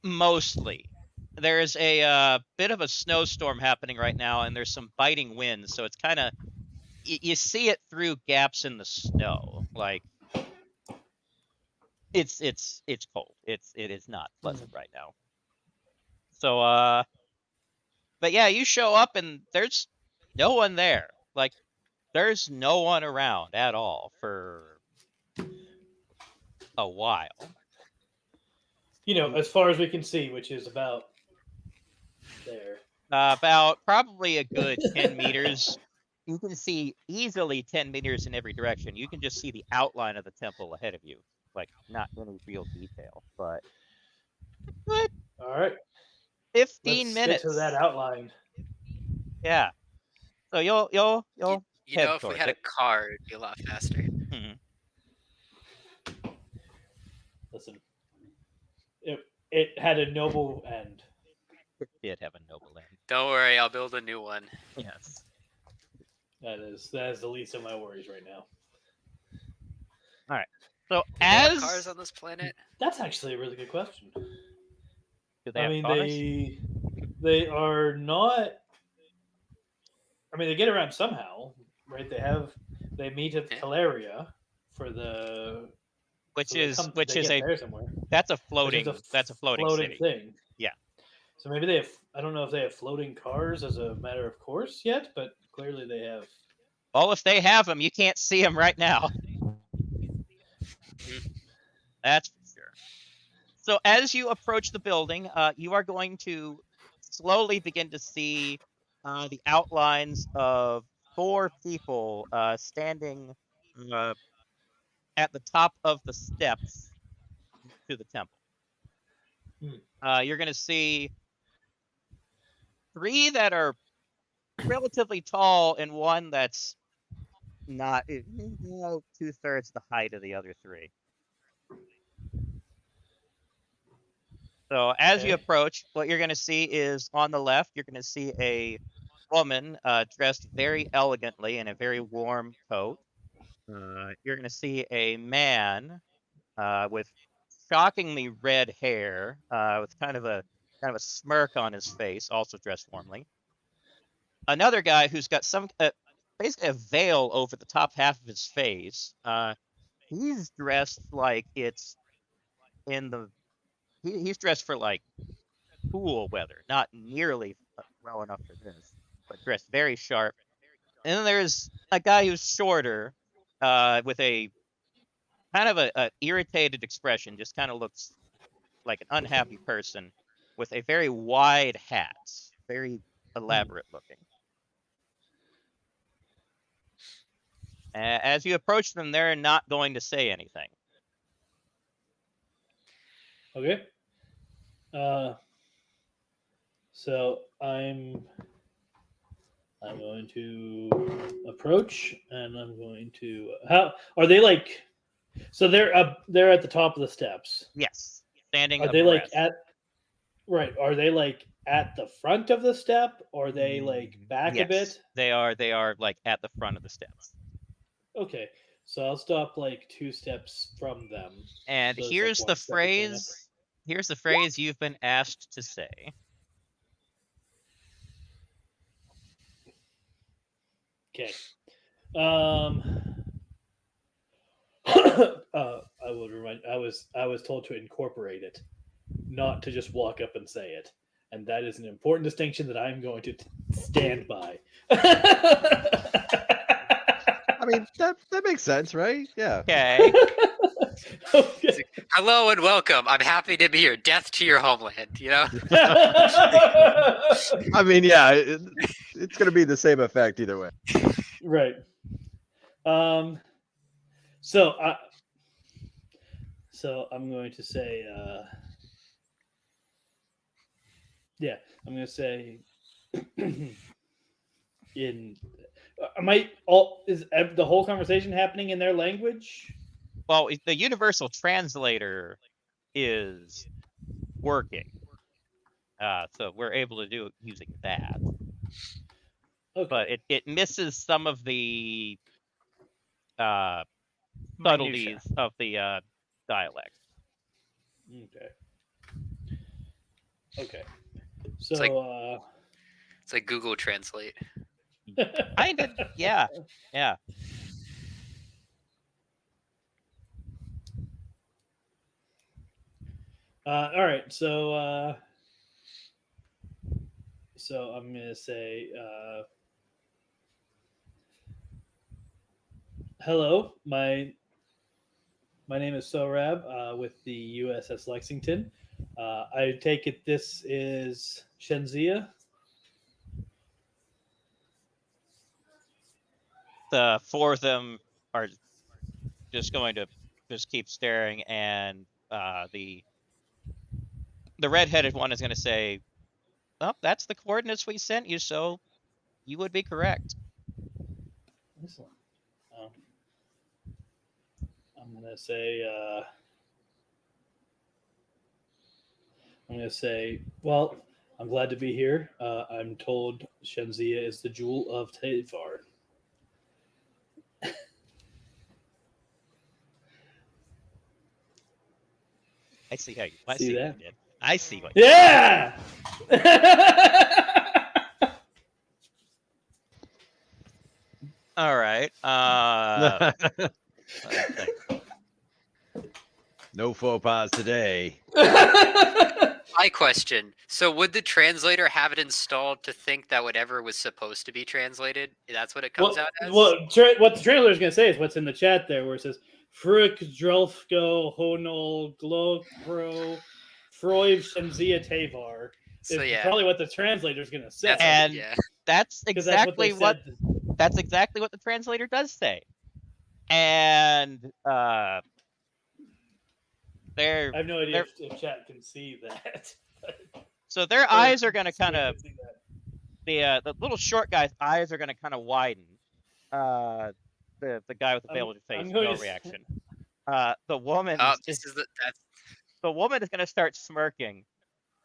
mostly. There is a bit of a snowstorm happening right now, and there's some biting winds, so it's kind of you see it through gaps in the snow. Like it's cold. It is not pleasant right now. So but yeah, you show up and there's no one there. Like there's no one around at all for a while. You know, as far as we can see, which is about there. About probably a good 10 meters. You can see easily 10 meters in every direction. You can just see the outline of the temple ahead of you. Like, not any real detail, but All right. 15 Let's minutes. Get to that outline. Yeah. So you'll You head know, if we towards had it. a car, it'd be a lot faster. Listen, it had a noble end. It did have a noble end. Don't worry, I'll build a new one. Yes. That is the least of my worries right now. So Do they have as cars on this planet? That's actually a really good question. do they I have mean, cars? they are not. I mean, they get around somehow, right? They meet at Calaria for the Which so they is come- which they is get a there somewhere. that's a Which floating is that's a floating city. thing. Yeah. So maybe they have. I don't know if they have floating cars as a matter of course yet, but clearly they have. Well, if they have them, you can't see them right now. That's for sure. So as you approach the building, you are going to slowly begin to see the outlines of 4 people standing at the top of the steps to the temple. You're going to see 3 that are relatively tall and 1 that's not 2/3 the height of the other 3. So as you Okay. approach, what you're going to see is on the left, you're going to see a woman dressed very elegantly in a very warm coat. You're going to see a man with shockingly red hair, with kind of a smirk on his face, also dressed warmly. Another guy who's got some basically a veil over the top half of his face. he's dressed like it's in the. He's dressed for like cool weather, not nearly well enough for this, but dressed very sharp. And then there's a guy who's shorter, with a kind of a irritated expression, just kind of looks like an unhappy person, with a very wide hat, very elaborate looking. As you approach them, they're not going to say anything. Okay. So I'm going to approach, and I'm going to. How are they like? So they're up. They're at the top of the steps. Yes, standing. Are they like abreast. at? Right. Are they like at the front of the step? Or are they like back a bit? They are. They are like at the front of the steps. Okay. So I'll stop like 2 steps from them. And So it's, like, here's 1 the step between us. phrase. Here's the phrase you've been asked to say. Okay. I will remind. I was told to incorporate it, not to just walk up and say it, and that is an important distinction that I'm going to stand by. I mean, that makes sense, right? Yeah. Okay. Okay. Hello and welcome. I'm happy to be here. Death to your homeland. You know. I mean, yeah, it's going to be the same effect either way. Right. So I'm going to say, yeah, I'm going to say, is the whole conversation happening in their language? Well, the universal translator is working, so we're able to do it using that. Okay. But it misses some of the subtleties of the dialect. Okay. So It's like Google Translate. Kind of, yeah. All right. So I'm gonna say, hello. My name is Sorab, with the USS Lexington. I take it this is Shenzia. The 4 of them are just going to just keep staring, and the redheaded one is going to say, "Oh, that's the coordinates we sent you, so you would be correct." Excellent. I'm gonna say. Well, I'm glad to be here. I'm told Shenzia is the jewel of Teyvar. I see how you. I See see what that? you did. I see what. Yeah. All right. Let's think. No faux pas today. My question. So would the translator have it installed to think that whatever was supposed to be translated, that's what it comes out as? What the translator is going to say is what's in the chat there, where it says Fruk Drelfko Honol Glokro Freud Shenzia Teyvar. So Is yeah, probably what the translator is going to say. And yeah. that's 'Cause that's what they exactly what. said. That's exactly what the translator does say. And they're I have no idea if chat can see that. so their eyes are going to kind of See that. the little short guy's eyes are going to kind of widen. The guy with the veiled face, I'm no going to- reaction. The woman Oh, is that's the woman is going to start smirking.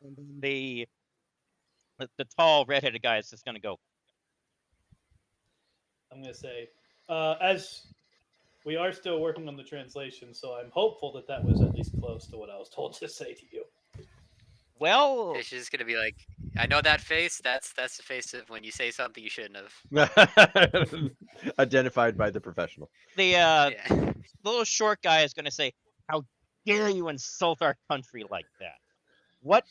And then the tall redheaded guy is just going to go. I'm going to say, as we are still working on the translation, so I'm hopeful that that was at least close to what I was told to say to you. Well, she's just gonna be like, I know that face. That's the face of when you say something you shouldn't have. Identified by the professional. The Yeah. little short guy is going to say, "How dare you insult our country like that? What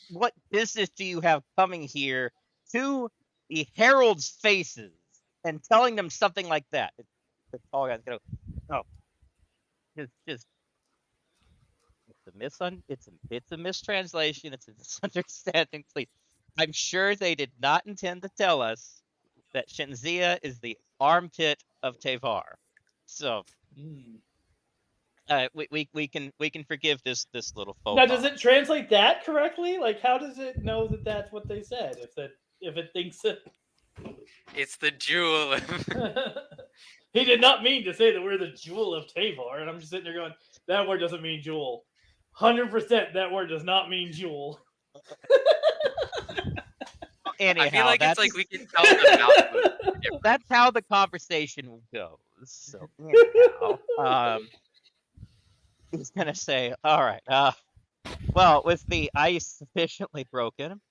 business do you have coming here to the herald's faces and telling them something like that?" The tall guy's going to go, "Oh, just it's a mistranslation. It's a misunderstanding. Please, I'm sure they did not intend to tell us that Shenzia is the armpit of Teyvar. So we can forgive this little faux Now, pas. does it translate that correctly? Like, how does it know that that's what they said? If it thinks that It's the jewel. he did not mean to say that we're the jewel of Teyvar, and I'm just sitting there going, that word doesn't mean jewel. 100% that word does not mean jewel. Anyhow, I feel like that's, it's like we can tell the mouth movement. that's how the conversation goes. So anyhow, he's gonna say, "All right, well, with the ice sufficiently broken,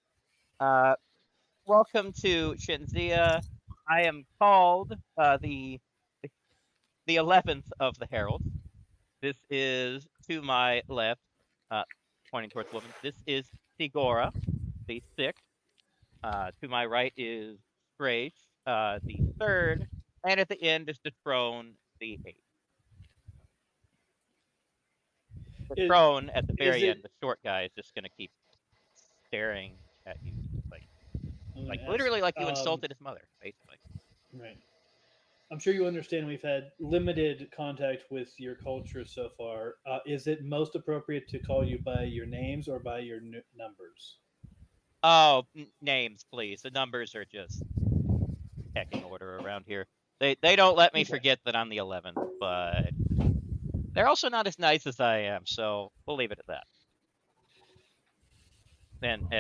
welcome to Shenzia. I am called the 11th of the Herald. This is to my left, pointing towards the woman. This is Sigora, the 6th. To my right is Grace, the 3rd, and at the end is the throne, the 8th. The throne at the very end, the short guy, is just gonna keep staring at you, like literally like you insulted his mother, basically. Right. I'm sure you understand we've had limited contact with your culture so far. Is it most appropriate to call you by your names or by your numbers? Oh, names, please. The numbers are just pecking order around here. They don't let me forget that I'm the 11th, but they're also not as nice as I am, so we'll leave it at that. And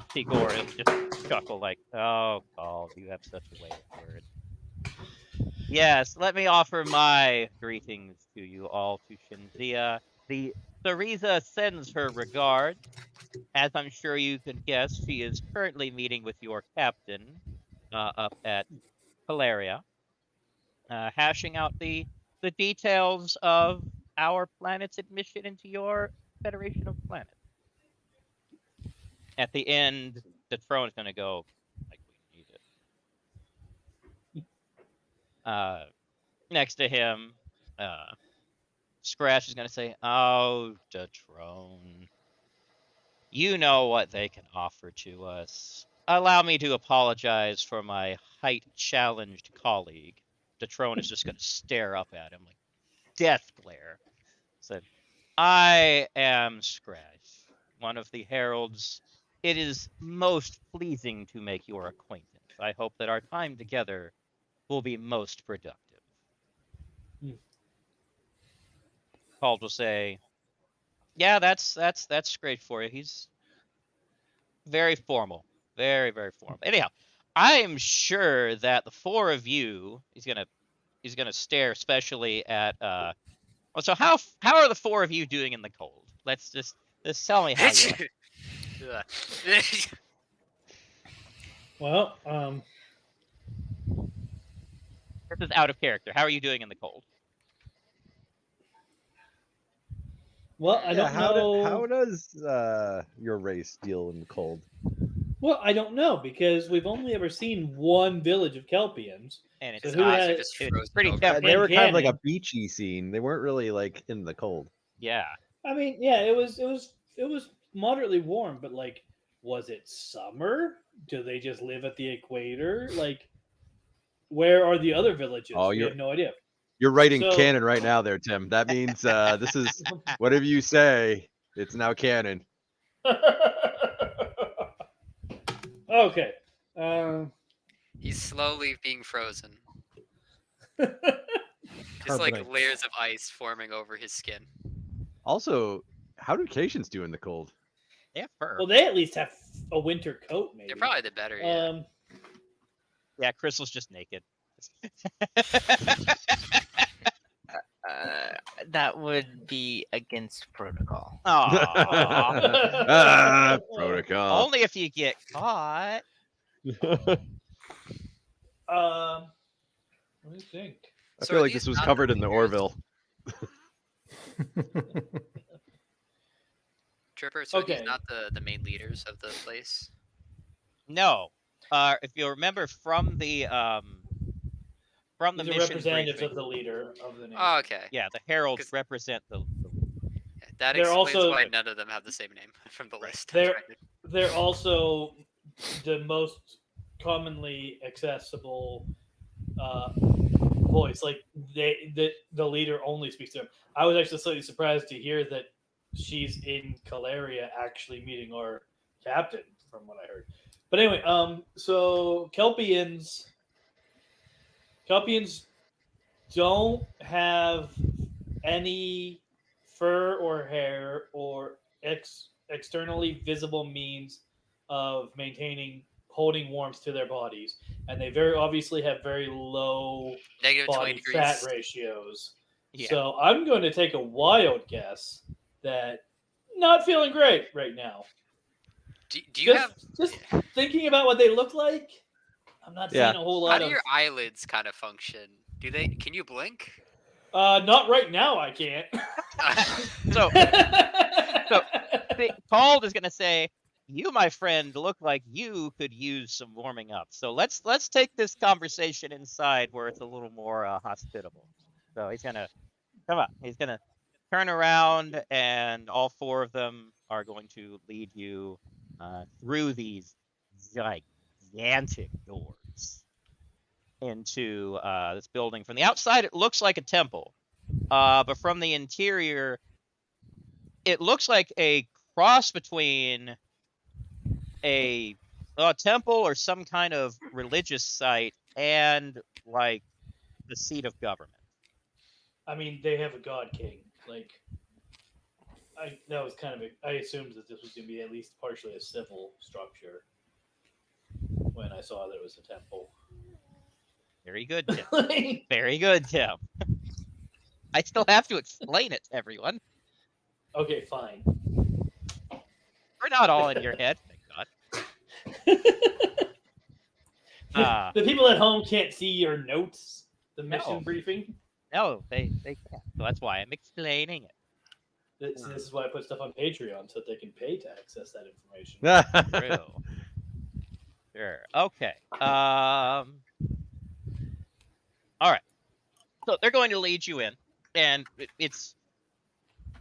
Tigor is just chuckle like, "Oh, God, you have such a way of words." Yes, let me offer my greetings to you all to Shenzia. The Theresa sends her regards. As I'm sure you can guess, she is currently meeting with your captain up at Hilaria, hashing out the details of our planet's admission into your Federation of Planets. At the end, the throne is going to go like we need it. Next to him, Scratch is going to say, "Oh, the throne. You know what they can offer to us. Allow me to apologize for my height-challenged colleague." The throne is just going to stare up at him like death glare. Said, "I am Scratch, one of the heralds. It is most pleasing to make your acquaintance. I hope that our time together will be most productive." Cald will say, "Yeah, that's great for you. He's very formal, very formal." Anyhow, I am sure that the 4 of you, he's gonna stare especially at well, so how are the 4 of you doing in the cold? Let's tell me how you are. Well, This is out of character. How are you doing in the cold? well, I don't know. How does your race deal in the cold? Well, I don't know because we've only ever seen one village of Kelpians. And it's, So His who eyes had- are just it's frozen pretty over. tough. They were kind of like a Canyon. beachy scene. They weren't really like in the cold. Yeah. I mean, yeah, it was moderately warm, but like, was it summer? Do they just live at the equator? Like, where are the other villages? Oh, We have no idea. You're writing So- canon right now, there, Tim. That means this is whatever you say. It's now canon. Okay. He's slowly being frozen. Um, Just like Carbonite. layers of ice forming over his skin. Also, how do Caitians do in the cold? They have fur. well, they at least have a winter coat, maybe. They're probably the better, yeah. Yeah, Crystal's just naked. That would be against protocol. Aw. Protocol. Only if you get caught. What do you think? I So feel are like these this was not the covered in the leaders? Orville. Tripper, so are these Okay. not the main leaders of the place? No. If you remember from the These are mission representatives briefing, of the leader of the nation. Oh, okay. yeah, the heralds 'Cause- represent the That They're explains also- why none of them have the same name from the Right. list. They're also the most commonly accessible voice. Like the leader only speaks to him. I was actually slightly surprised to hear that she's in Calaria actually meeting our captain, from what I heard. But anyway, so Kelpians don't have any fur or hair or externally visible means of holding warmth to their bodies, and they very obviously have very low Negative 20 body degrees. fat ratios. Yeah. So I'm going to take a wild guess that not feeling great right now. Do you have? Just thinking about what they look like, I'm not Yeah. seeing a whole How lot do of. your eyelids kind of function? Do they? Can you blink? Not right now. I can't. So Called is gonna say, "You, my friend, look like you could use some warming up. So let's take this conversation inside where it's a little more hospitable." So he's gonna come on. He's gonna turn around, and all four of them are going to lead you through these gigantic doors into this building. From the outside, it looks like a temple, but from the interior, it looks like a cross between a temple or some kind of religious site and like the seat of government. I mean, they have a god king. Like, that was kind of. I assumed that this was going to be at least partially a civil structure when I saw that it was a temple. Very good, Tim. Very good, Tim. I still have to explain it to everyone. Okay, fine. We're not all in your head, thank God. The people at home can't see your notes, the mission No. briefing. No, they can't. So that's why I'm explaining it. This is why I put stuff on Patreon so that they can pay to access that information. True. Sure. Okay. All right. So they're going to lead you in, and it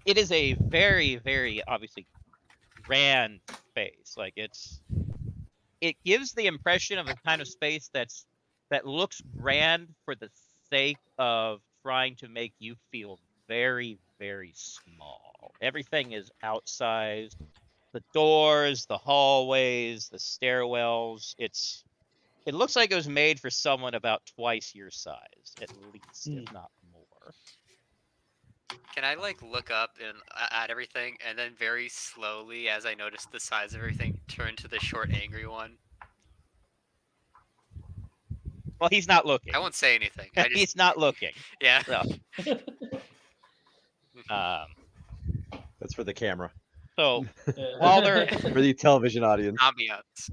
is a very, very obviously grand space. Like it gives the impression of a kind of space that looks grand for the sake of trying to make you feel very, very small. Everything is outsized. The doors, the hallways, the stairwells. It looks like it was made for someone about twice your size, at least, if not more. Can I like look up and at everything, and then very slowly, as I notice the size of everything, turn to the short, angry one? Well, he's not looking. I won't say anything. He's not looking. Yeah. So, That's for the camera. so while they're For the television audience. Ambiance.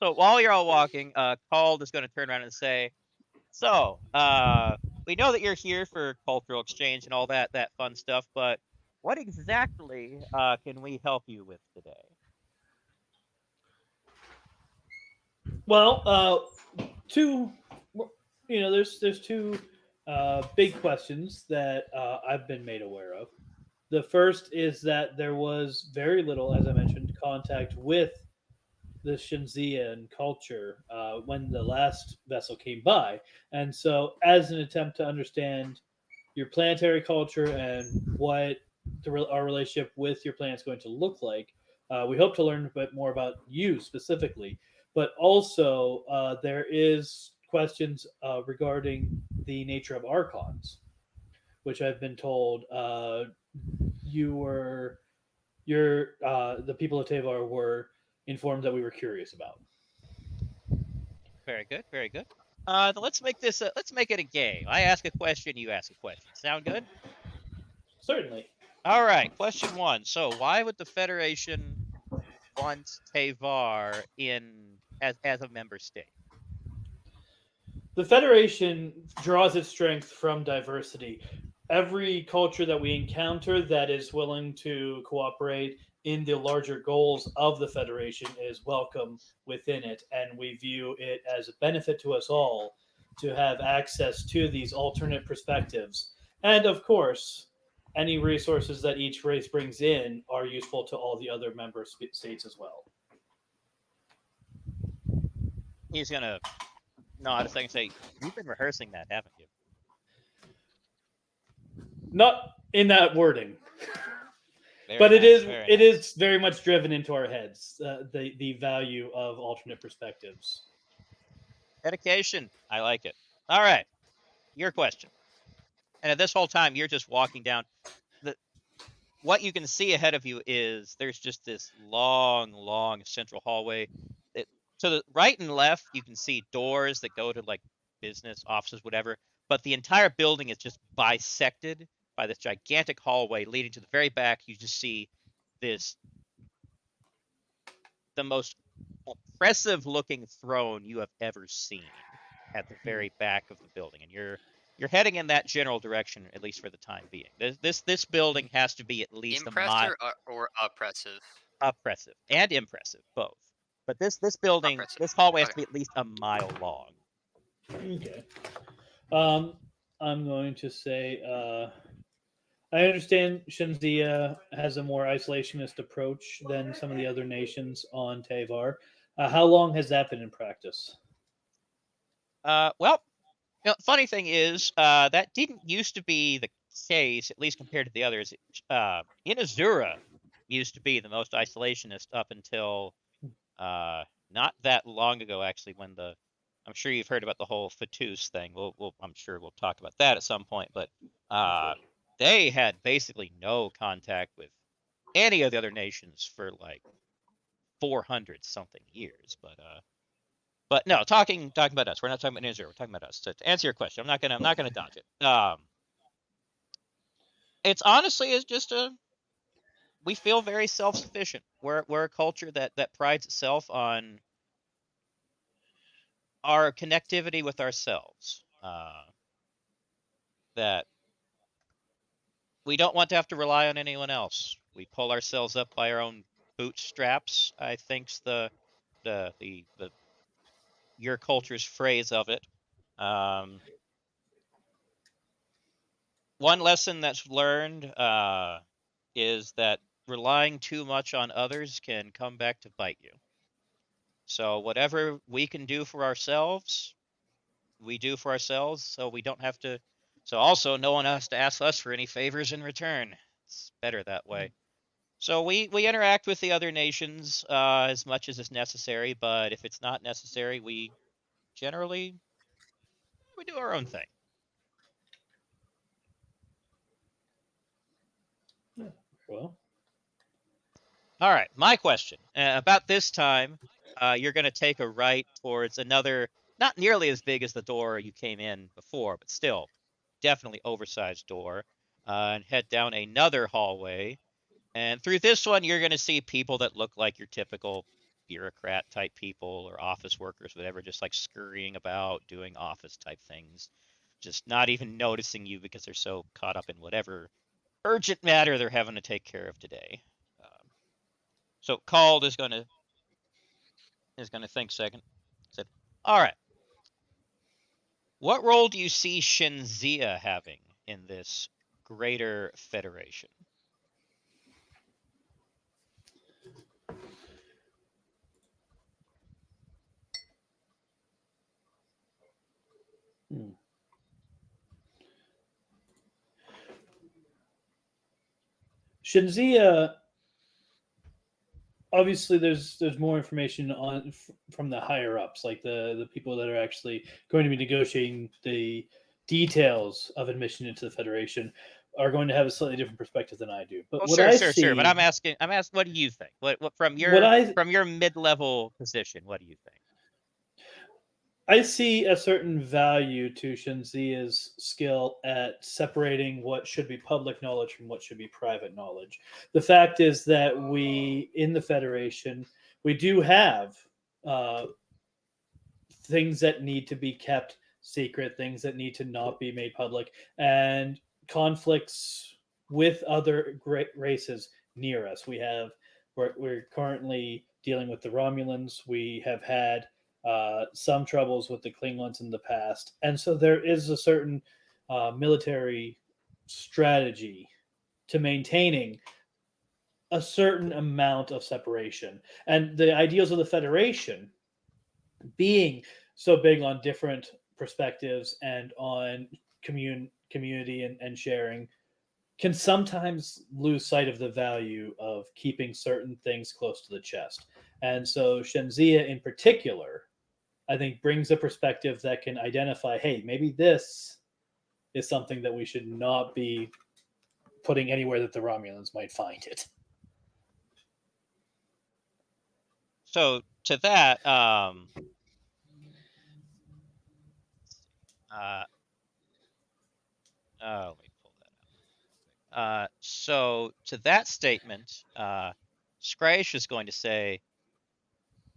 So while you're all walking, Called is going to turn around and say, "So, we know that you're here for cultural exchange and all that fun stuff, but what exactly can we help you with today?" Well, there's two big questions that I've been made aware of. The first is that there was very little, as I mentioned, contact with the Shenzian culture when the last vessel came by. And so, as an attempt to understand your planetary culture and what our relationship with your planet is going to look like, we hope to learn a bit more about you specifically. But also, there is questions regarding the nature of archons, which I've been told the people of Teyvar were informed that we were curious about. Very good, very good. Let's make this. Let's make it a game. I ask a question, you ask a question. Sound good? Certainly. All right. Question 1. So, why would the Federation want Teyvar in as a member state? The Federation draws its strength from diversity. Every culture that we encounter that is willing to cooperate in the larger goals of the Federation is welcome within it, and we view it as a benefit to us all to have access to these alternate perspectives. And of course, any resources that each race brings in are useful to all the other member states as well. He's gonna nod a second and say, "You've been rehearsing that, haven't you?" Not in that wording. Very But nice, it very is nice. very much driven into our heads, the value of alternate perspectives. Dedication. I like it. All right. Your question. And this whole time, you're just walking down. What you can see ahead of you is there's just this long central hallway. To the right and left, you can see doors that go to like business offices, whatever. But the entire building is just bisected by this gigantic hallway leading to the very back. You just see the most oppressive looking throne you have ever seen at the very back of the building, and you're heading in that general direction, at least for the time being. This building has to be at least a mile. Impressive or oppressive? Oppressive and impressive, both. But this building, Oppressive. this hallway has to Okay. be at least a mile long. Okay. I'm going to say I understand Shenzia has a more isolationist approach than some of the other nations on Teyvar. How long has that been in practice? Well, funny thing is, that didn't used to be the case, at least compared to the others. Inazura used to be the most isolationist up until not that long ago, actually, when I'm sure you've heard about the whole Fatus thing. I'm sure we'll talk about that at some point, but they had basically no contact with any of the other nations for like 400 something years. But no, talking about us. We're not talking about Israel. We're talking about us. To answer your question, I'm not gonna dodge it. It's honestly is just we feel very self-sufficient. We're a culture that prides itself on our connectivity with ourselves. That we don't want to have to rely on anyone else. We pull ourselves up by our own bootstraps, I think's the your culture's phrase of it. One lesson that's learned is that relying too much on others can come back to bite you. So whatever we can do for ourselves, we do for ourselves, so we don't have to. So also, no one has to ask us for any favors in return. It's better that way. So we interact with the other nations as much as is necessary, but if it's not necessary, we generally do our own thing. Well, All right, my question. About this time, you're going to take a right towards another, not nearly as big as the door you came in before, but still definitely oversized door, and head down another hallway. And through this one, you're going to see people that look like your typical bureaucrat type people or office workers, whatever, just like scurrying about, doing office type things, just not even noticing you because they're so caught up in whatever urgent matter they're having to take care of today. So Called is gonna think second. Said, all right. What role do you see Shenzia having in this greater federation? Shenzia, obviously there's more information on from the higher ups, like the people that are actually going to be negotiating the details of admission into the Federation are going to have a slightly different perspective than I do. But Oh, what sure, I sure, see, sure. But I'm asking, what do you think? What from your What I- from your mid-level position? What do you think? I see a certain value to Shenzia's skill at separating what should be public knowledge from what should be private knowledge. The fact is that we, in the Federation, we do have things that need to be kept secret, things that need to not be made public, and conflicts with other great races near us. We're currently dealing with the Romulans. We have had some troubles with the Klingons in the past, and so there is a certain military strategy to maintaining a certain amount of separation. And the ideals of the Federation being so big on different perspectives and on community and sharing can sometimes lose sight of the value of keeping certain things close to the chest. And so Shenzia in particular, I think, brings a perspective that can identify, hey, maybe this is something that we should not be putting anywhere that the Romulans might find it. So to that, let me pull that up. So to that statement, Scraish is going to say,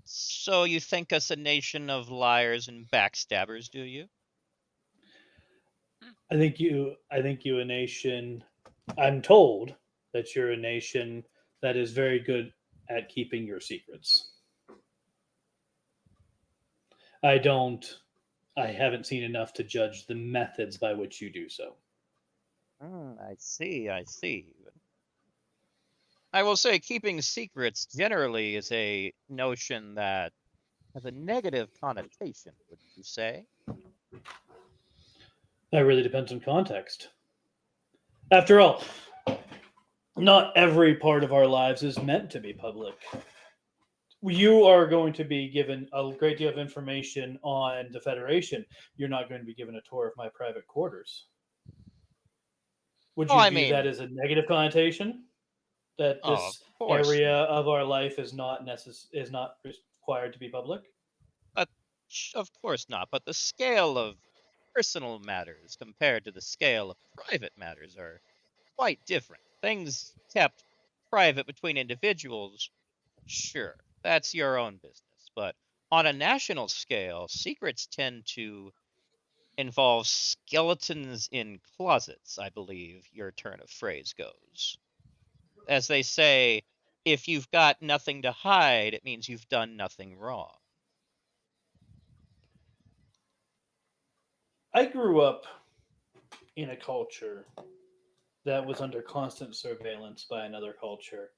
so you think us a nation of liars and backstabbers, do you? I think you a nation. I'm told that you're a nation that is very good at keeping your secrets. I haven't seen enough to judge the methods by which you do so. I see. I will say keeping secrets generally is a notion that has a negative connotation, wouldn't you say? That really depends on context. After all, not every part of our lives is meant to be public. You are going to be given a great deal of information on the Federation. You're not going to be given a tour of my private quarters. Would you view that as a negative connotation? That this area of our life is not required to be public? Of course not. But the scale of personal matters compared to the scale of private matters are quite different. Things kept private between individuals, sure, that's your own business. But on a national scale, secrets tend to involve skeletons in closets, I believe your turn of phrase goes. As they say, if you've got nothing to hide, it means you've done nothing wrong. I grew up in a culture that was under constant surveillance by another culture.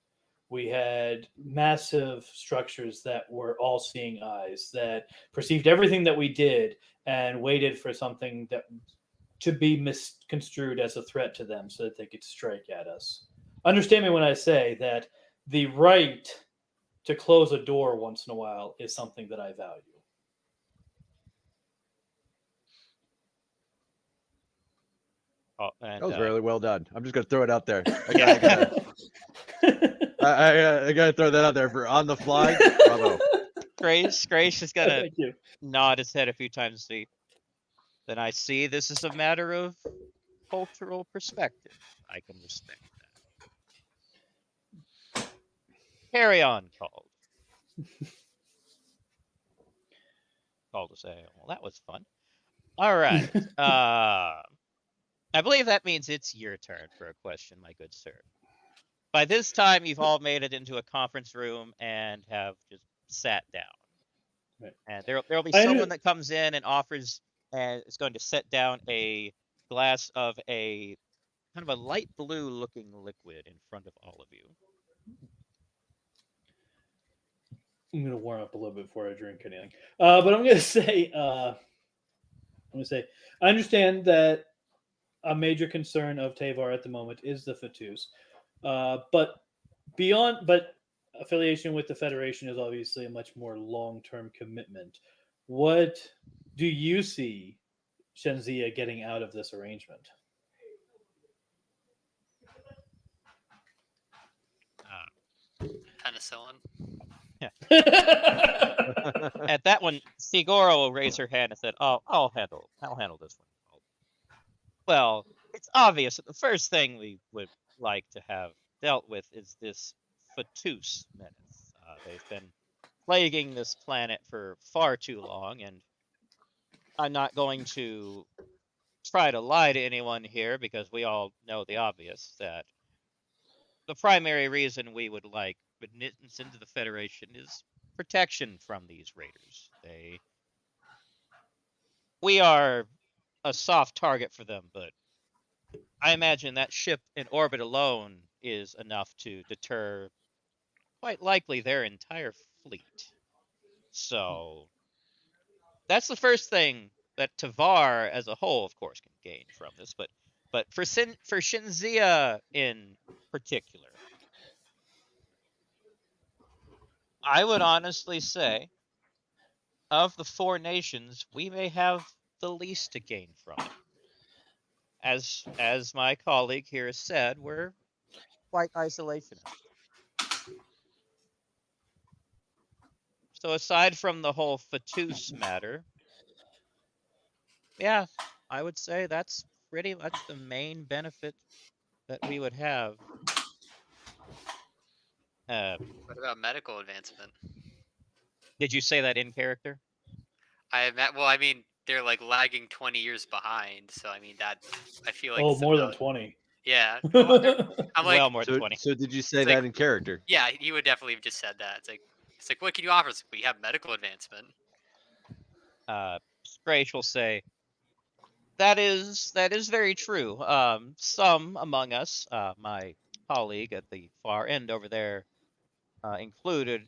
We had massive structures that were all seeing eyes that perceived everything that we did and waited for something that to be misconstrued as a threat to them so that they could strike at us. Understand me when I say that the right to close a door once in a while is something that I value. That was really well done. I'm just gonna throw it out there. I gotta throw that out there for on the fly. Bravo. Grace is gonna nod his head a few times. Then I see this is a matter of cultural perspective. I can respect that. Carry on, Called. Called to say, well, that was fun. All right. I believe that means it's your turn for a question, my good sir. By this time, you've all made it into a conference room and have just sat down. Right. And there'll be someone that comes in and offers and is going to set down a glass of a kind of a light blue looking liquid in front of all of you. I'm going to warm up a little bit before I drink anything. But I'm going to say, I understand that a major concern of Teyvar at the moment is the Fatus. But affiliation with the Federation is obviously a much more long-term commitment. What do you see Shenzia getting out of this arrangement? Penicillin. Yeah. At that one, Sigora will raise her hand and said, "Oh, I'll handle this one." Well, it's obvious that the first thing we would like to have dealt with is this Fatus menace. They've been plaguing this planet for far too long, and I'm not going to try to lie to anyone here because we all know the obvious, that the primary reason we would like admittance into the Federation is protection from these raiders. We are a soft target for them, but I imagine that ship in orbit alone is enough to deter quite likely their entire fleet. So that's the first thing that Teyvar as a whole, of course, can gain from this. But for Shenzia in particular, I would honestly say, of the four nations, we may have the least to gain from it. As my colleague here has said, we're quite isolationist. So aside from the whole Fatus matter, yeah, I would say that's pretty much the main benefit that we would have. What about medical advancement? Did you say that in character? Well, I mean, they're like lagging 20 years behind, so I mean that I feel like Oh, more than about- 20. Yeah. I'm like, Well, more than So, 20. so did you say It's that like- in character? yeah, he would definitely have just said that. It's like, what can you offer us? We have medical advancement. Scratch will say, that is very true. Some among us, my colleague at the far end over there included,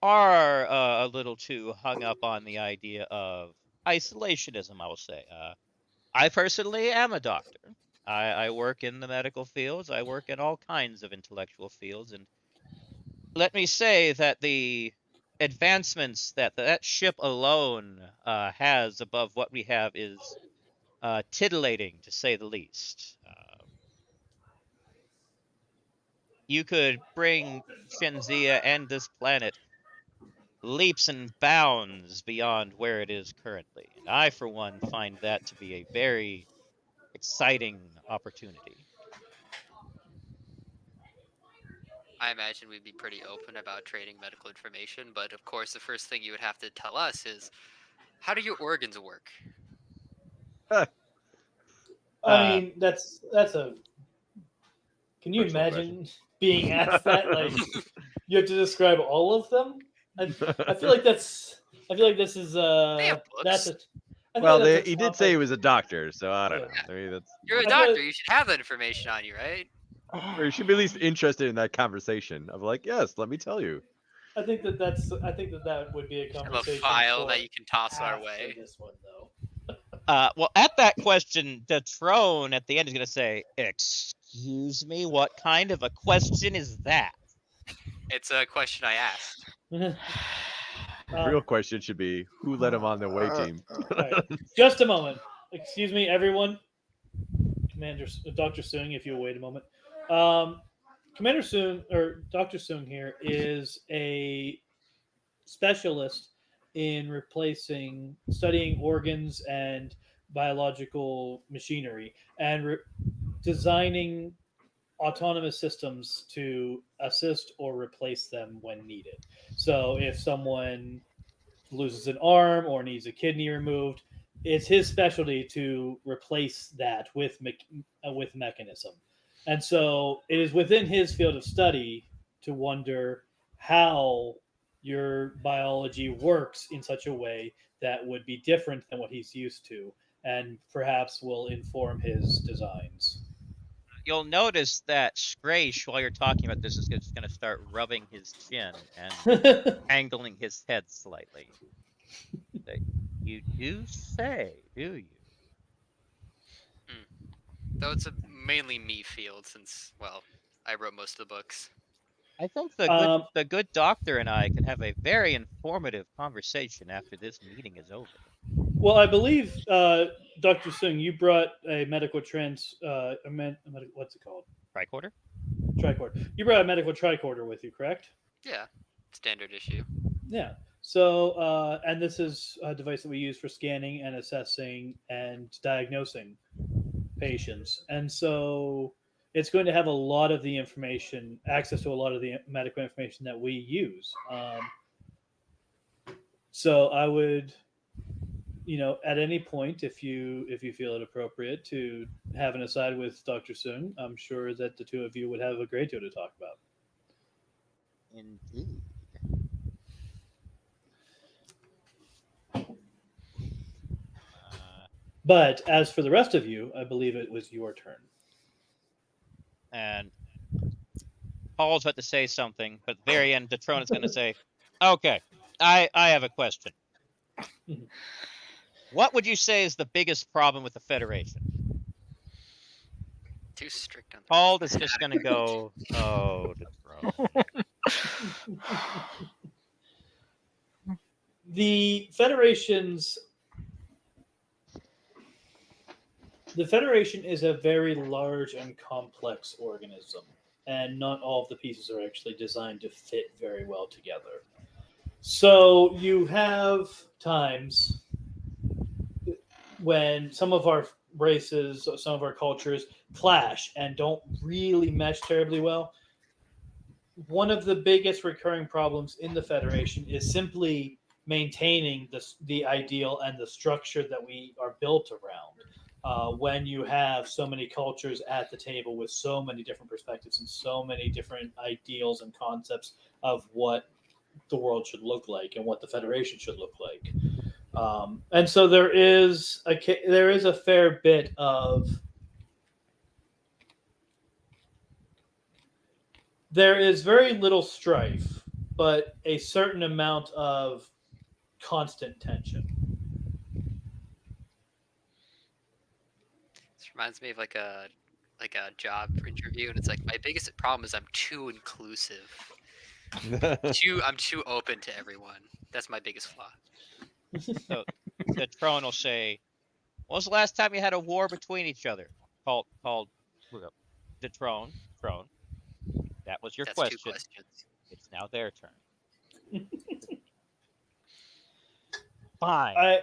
are a little too hung up on the idea of isolationism, I will say. I personally am a doctor. I work in the medical fields. I work in all kinds of intellectual fields. And let me say that the advancements that that ship alone has above what we have is titillating, to say the least. You could bring Shenzia and this planet leaps and bounds beyond where it is currently. And I, for one, find that to be a very exciting opportunity. I imagine we'd be pretty open about trading medical information, but of course, the first thing you would have to tell us is, how do your organs work? I mean, that's a. Can you Personal imagine being asked that? Like, you have to describe all of them. I feel like this is They have that's books. a. I feel Well, like that's a he did say he topic- was a doctor, so I don't know. Yeah. I mean, that's You're a I doctor. feel- You should have that information on you, right? or you should be at least interested in that conversation of like, yes, let me tell you. I think that would be a Have a conversation. file for that you can toss our after way. This one though. Well, at that question, the Trone at the end is going to say, "Excuse me, what kind of a question is that?" It's a question I asked. The real question should be, who let him on the away team? Alright, just a moment. Excuse me, everyone. Dr. Sung, if you'll wait a moment. Commander Sung, or Dr. Sung here, is a specialist in studying organs and biological machinery and designing autonomous systems to assist or replace them when needed. So if someone loses an arm or needs a kidney removed, it's his specialty to replace that with mechanism. And so it is within his field of study to wonder how your biology works in such a way that would be different than what he's used to and perhaps will inform his designs. You'll notice that Scratch, while you're talking about this, is just going to start rubbing his chin and angling his head slightly. You do say, do you? Though it's a mainly me field since, well, I wrote most of the books. I think the good doctor and I can have a very informative conversation after this meeting is over. Well, I believe, Dr. Sung, you brought a medical what's it called? Tricorder? Tricorder. You brought a medical tricorder with you, correct? Yeah, standard issue. Yeah. So, and this is a device that we use for scanning and assessing and diagnosing patients. And so it's going to have a lot of the information, access to a lot of the medical information that we use. So I would, at any point, if you feel it appropriate to have an aside with Dr. Sung, I'm sure that the two of you would have a great deal to talk about. Indeed. But as for the rest of you, I believe it was your turn. And Paul's about to say something, but at the very end, Detrone is going to say, "Okay, I have a question. What would you say is the biggest problem with the Federation?" Too strict on. Paul is just going to go, "Oh, Detrone." The Federation is a very large and complex organism, and not all of the pieces are actually designed to fit very well together. So you have times when some of our races, some of our cultures clash and don't really mesh terribly well. One of the biggest recurring problems in the Federation is simply maintaining the ideal and the structure that we are built around. When you have so many cultures at the table with so many different perspectives and so many different ideals and concepts of what the world should look like and what the Federation should look like. And so there is a fair bit of there is very little strife, but a certain amount of constant tension. This reminds me of like a job interview, and it's like my biggest problem is I'm too inclusive. I'm too open to everyone. That's my biggest flaw. So Detrone will say, "When was the last time you had a war between each other?" Called Detrone. That was your That's question. 2 questions. It's now their turn. Fine.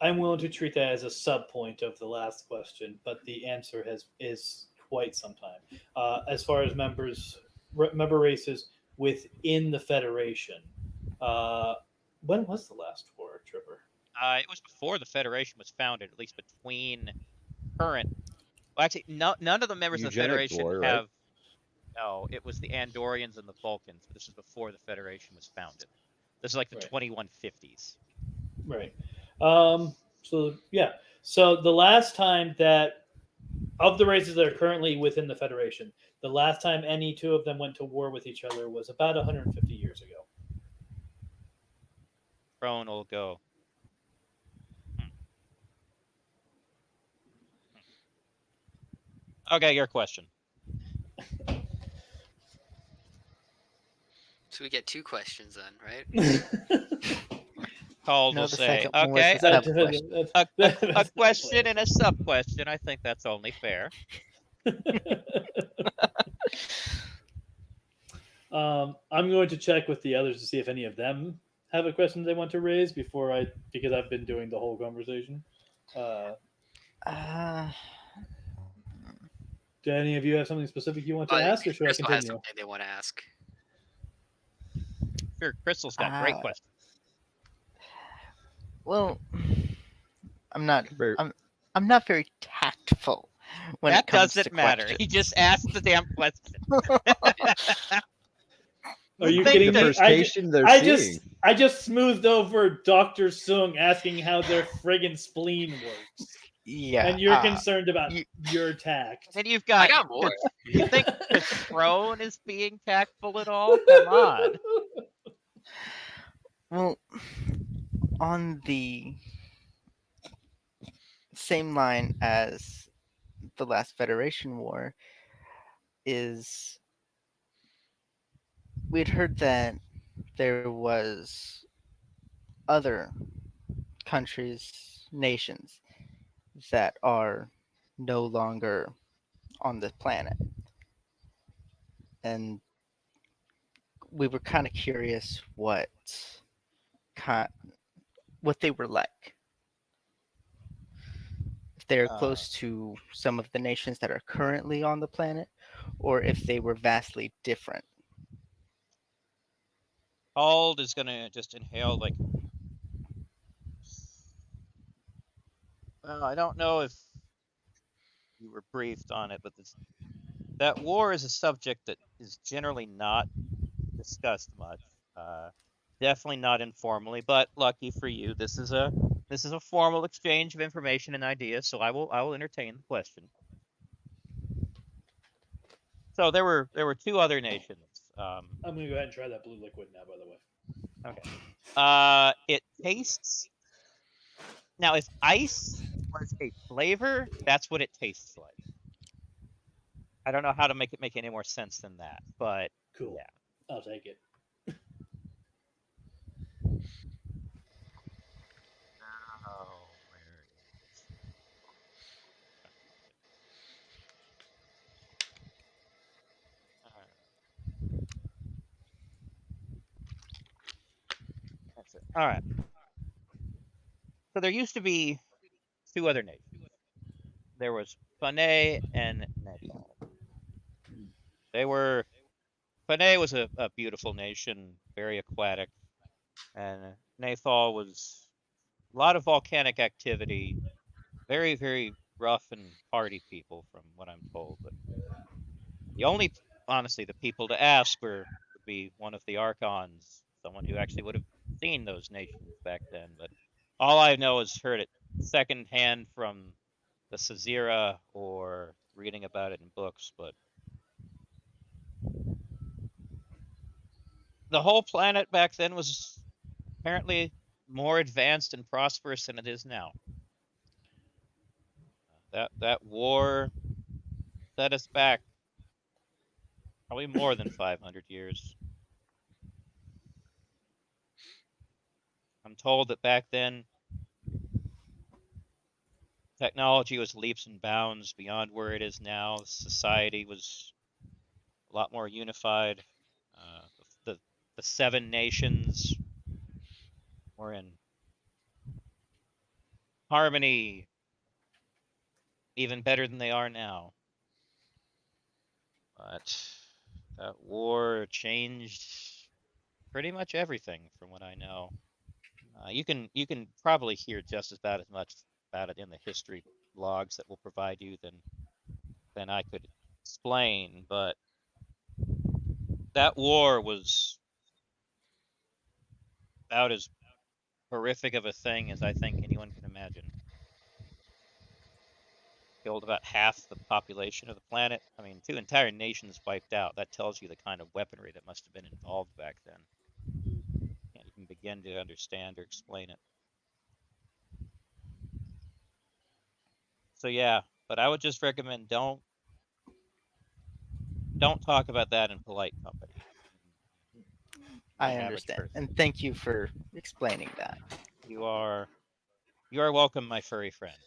I'm willing to treat that as a sub point of the last question, but the answer is quite some time. As far as member races within the Federation, when was the last war, Tripper? It was before the Federation was founded, at least between current. Well, actually, none of the members of the Eugenics Federation war, right? have. No, it was the Andorians and the Vulcans, but this is before the Federation was founded. This is like the Right. 2150s. Right. So yeah. So the last time that of the races that are currently within the Federation, the last time any two of them went to war with each other was about 150 years ago. Throne will go. Okay, your question. So we get 2 questions then, right? Called No, will the say, second one was okay, the sub-question. a question and a sub question. I think that's only fair. I'm going to check with the others to see if any of them have a question they want to raise because I've been doing the whole conversation. Do any of you have something specific you want to ask, or should I Crystal has continue? something they want to ask. Sure, Crystal's got great questions. Well, I'm not Very- I'm not very tactful when That it comes doesn't to matter. questions. He just asked the damn question. Are you Think kidding the me? first patient they're I seeing. just smoothed over Dr. Sung asking how their friggin' spleen works. Yeah. And you're concerned about you- your tact. Then you've I got. got more. You think the throne is being tactful at all? Come on. Well, on the same line as the last Federation War is we'd heard that there was other countries, nations that are no longer on the planet. And we were kind of curious what they were like. If they're close to some of the nations that are currently on the planet, or if they were vastly different. Ald is gonna just inhale like. Well, I don't know if you were briefed on it, but that war is a subject that is generally not discussed much. Definitely not informally, but lucky for you, this is a formal exchange of information and ideas. So I will entertain the question. So there were two other nations. I'm gonna go ahead and try that blue liquid now. By the way. Okay. It tastes. Now, if ice was a flavor, that's what it tastes like. I don't know how to make it make any more sense than that, but Cool. yeah. I'll take it. Oh, where is... That's it. All right. So there used to be two other nations. There was Panay and Nepal. Panay was a beautiful nation, very aquatic, and Nepal was a lot of volcanic activity, very, very rough and hardy people, from what I'm told. But honestly, the people to ask would be one of the archons, someone who actually would have seen those nations back then. But all I know is heard it secondhand from the Szira or reading about it in books. But the whole planet back then was apparently more advanced and prosperous than it is now. That war set us back probably more than 500 years. I'm told that back then technology was leaps and bounds beyond where it is now. Society was a lot more unified. The seven nations were in harmony, even better than they are now. But that war changed pretty much everything, from what I know. You can probably hear just about as much about it in the history logs that we'll provide you than I could explain. But that war was about as horrific of a thing as I think anyone can imagine. Killed about half the population of the planet. I mean, two entire nations wiped out. That tells you the kind of weaponry that must have been involved back then. Can't even begin to understand or explain it. So yeah, but I would just recommend don't talk about that in polite company. I understand, and thank you for explaining that. You are welcome, my furry friend.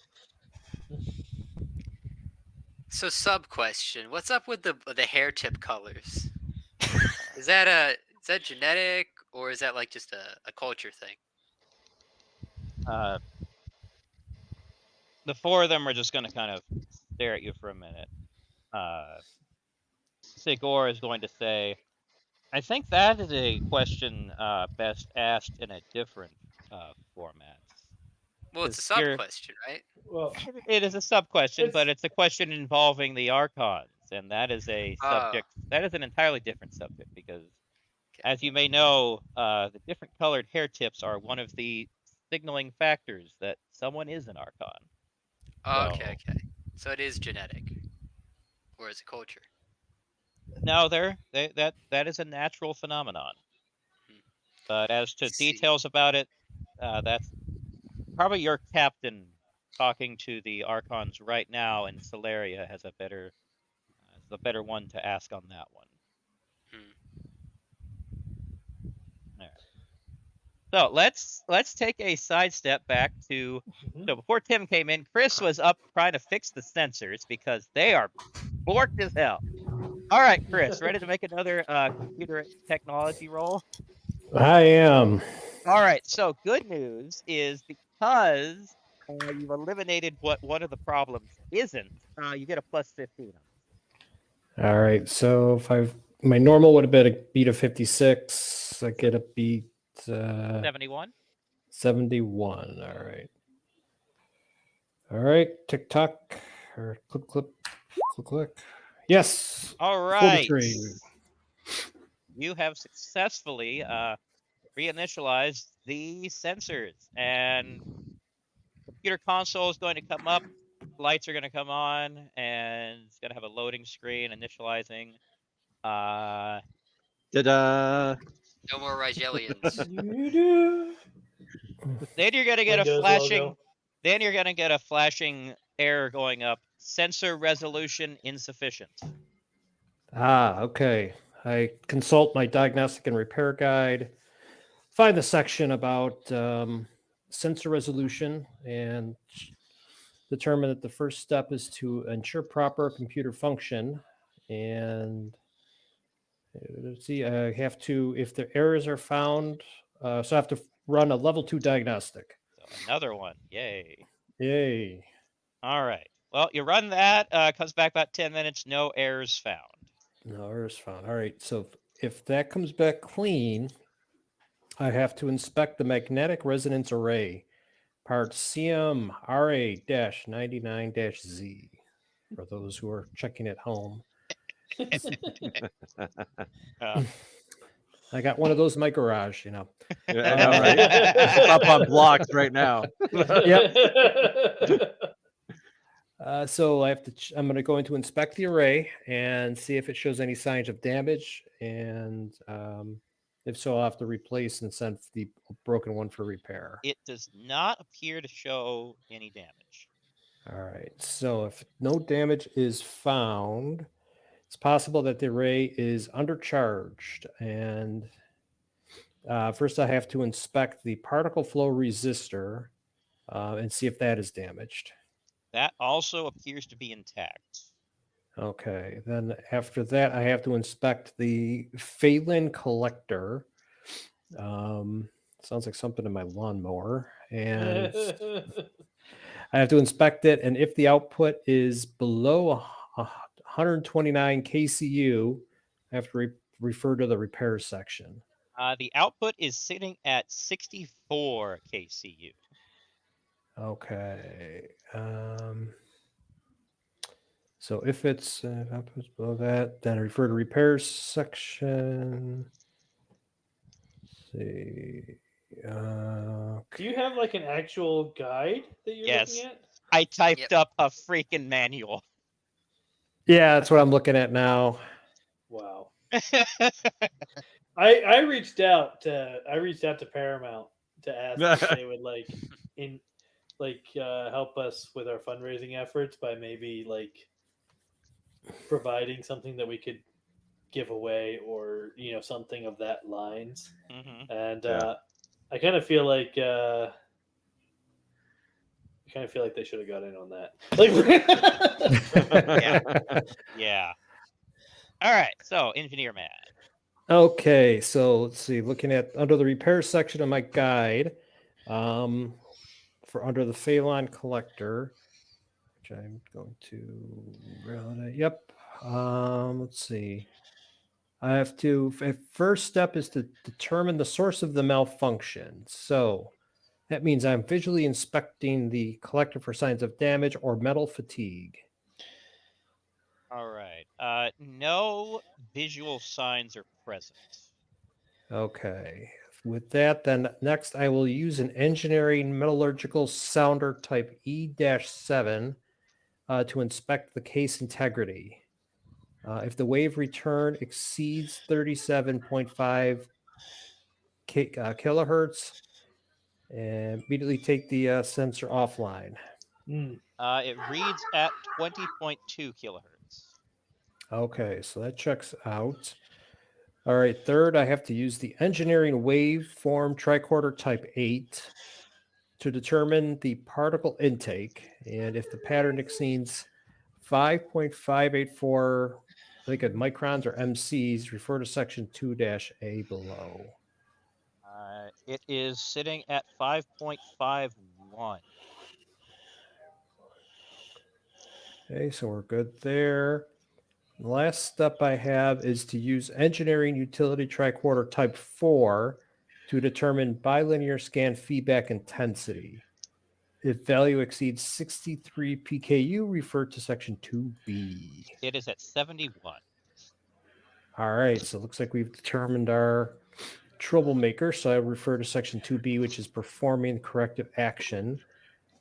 So, sub question: what's up with the hair tip colors? Is that genetic, or is that like just a culture thing? The four of them are just going to kind of stare at you for a minute. Sigor is going to say, I think that is a question best asked in a different format. Well, it's a sub question, right? Well, it is a sub question, but it's a question involving the archons, and that is a subject. That is an entirely different subject because, as you may know, the different colored hair tips are one of the signaling factors that someone is an archon. Okay. So it is genetic, or is it culture? No, that is a natural phenomenon. But as to details about it, that's probably your captain talking to the archons right now in Solaria has a better one to ask on that one. There. So let's take a sidestep back to so before Tim came in, Chris was up trying to fix the sensors because they are borked as hell. All right, Chris, ready to make another computer technology roll? I am. All right, so good news is because you've eliminated what one of the problems isn't, you get a plus 15. All right. So if my normal would have been a beat of 56, I get a beat 71. 71. All right. All right. Tick tock or clip clip click click. Yes. All Full right. retrieve. You have successfully reinitialized the sensors, and computer console is going to come up. Lights are going to come on, and it's going to have a loading screen initializing. Ta-da! No more Rigelians. Then you're going to get Windows a flashing. logo. Then you're going to get a flashing error going up. Sensor resolution insufficient. Okay. I consult my diagnostic and repair guide, find the section about sensor resolution, and determine that the first step is to ensure proper computer function. And let's see, I have to, if the errors are found, so I have to run a level 2 diagnostic. So another one. Yay. Yay. All right. Well, you run that. Comes back about 10 minutes. No errors found. No errors found. All right. So if that comes back clean, I have to inspect the magnetic resonance array, part CMRA-99-Z, for those who are checking at home. I got one of those in my garage, you know. Yeah, I know, right? It's up on blocks right now. Yep. So I have to. I'm going to go into inspect the array and see if it shows any signs of damage, and if so, I'll have to replace and send the broken one for repair. It does not appear to show any damage. All right. So if no damage is found, it's possible that the array is undercharged, and first I have to inspect the particle flow resistor and see if that is damaged. That also appears to be intact. Okay, then after that, I have to inspect the Phelan collector. Sounds like something in my lawnmower. And I have to inspect it. And if the output is below 129 kCu, I have to refer to the repair section. The output is sitting at 64 kCu. Okay. So if it's outputs below that, then I refer to repair section. Let's see. Do you have like an actual guide that you're Yes. looking at? I typed Yep. up a freaking manual. Yeah, that's what I'm looking at now. Wow. I reached out to Paramount to ask if they would help us with our fundraising efforts by maybe like providing something that we could give away, or something of that lines. Mhm. And Yeah. I kind of feel like they should have got in on that. Yeah. All right. So, engineer man. Okay, so let's see. Looking at under the repair section of my guide, for under the Phelan collector, which I'm going to validate. Yep. Let's see. I have to. First step is to determine the source of the malfunction. So that means I'm visually inspecting the collector for signs of damage or metal fatigue. All right. No visual signs are present. Okay. With that, then next I will use an engineering metallurgical sounder type E-7 to inspect the case integrity. If the wave return exceeds 37.5 kilohertz, and immediately take the sensor offline. It reads at 20.2 kilohertz. Okay, so that checks out. All right, third, I have to use the engineering waveform tricorder type 8 to determine the particle intake. And if the pattern exceeds 5.584 think at microns or MCs, refer to section 2-A below. It is sitting at 5.51. Okay, so we're good there. The last step I have is to use engineering utility tricorder type 4 to determine bilinear scan feedback intensity. If value exceeds 63 PKU, refer to section 2B. It is at 71. All right, so it looks like we've determined our troublemaker. So I refer to section 2B, which is performing corrective action.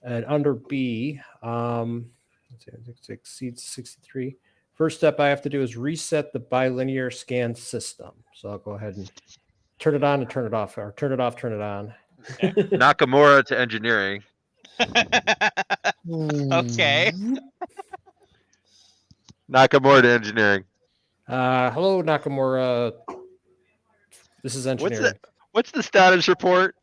And under B, it exceeds 63. First step I have to do is reset the bilinear scan system. So I'll go ahead and turn it on and turn it off, or turn it off, turn it on. Okay. Nakamura to engineering. Okay. Nakamura to engineering. Hello, Nakamura. This is engineering. What's the status report?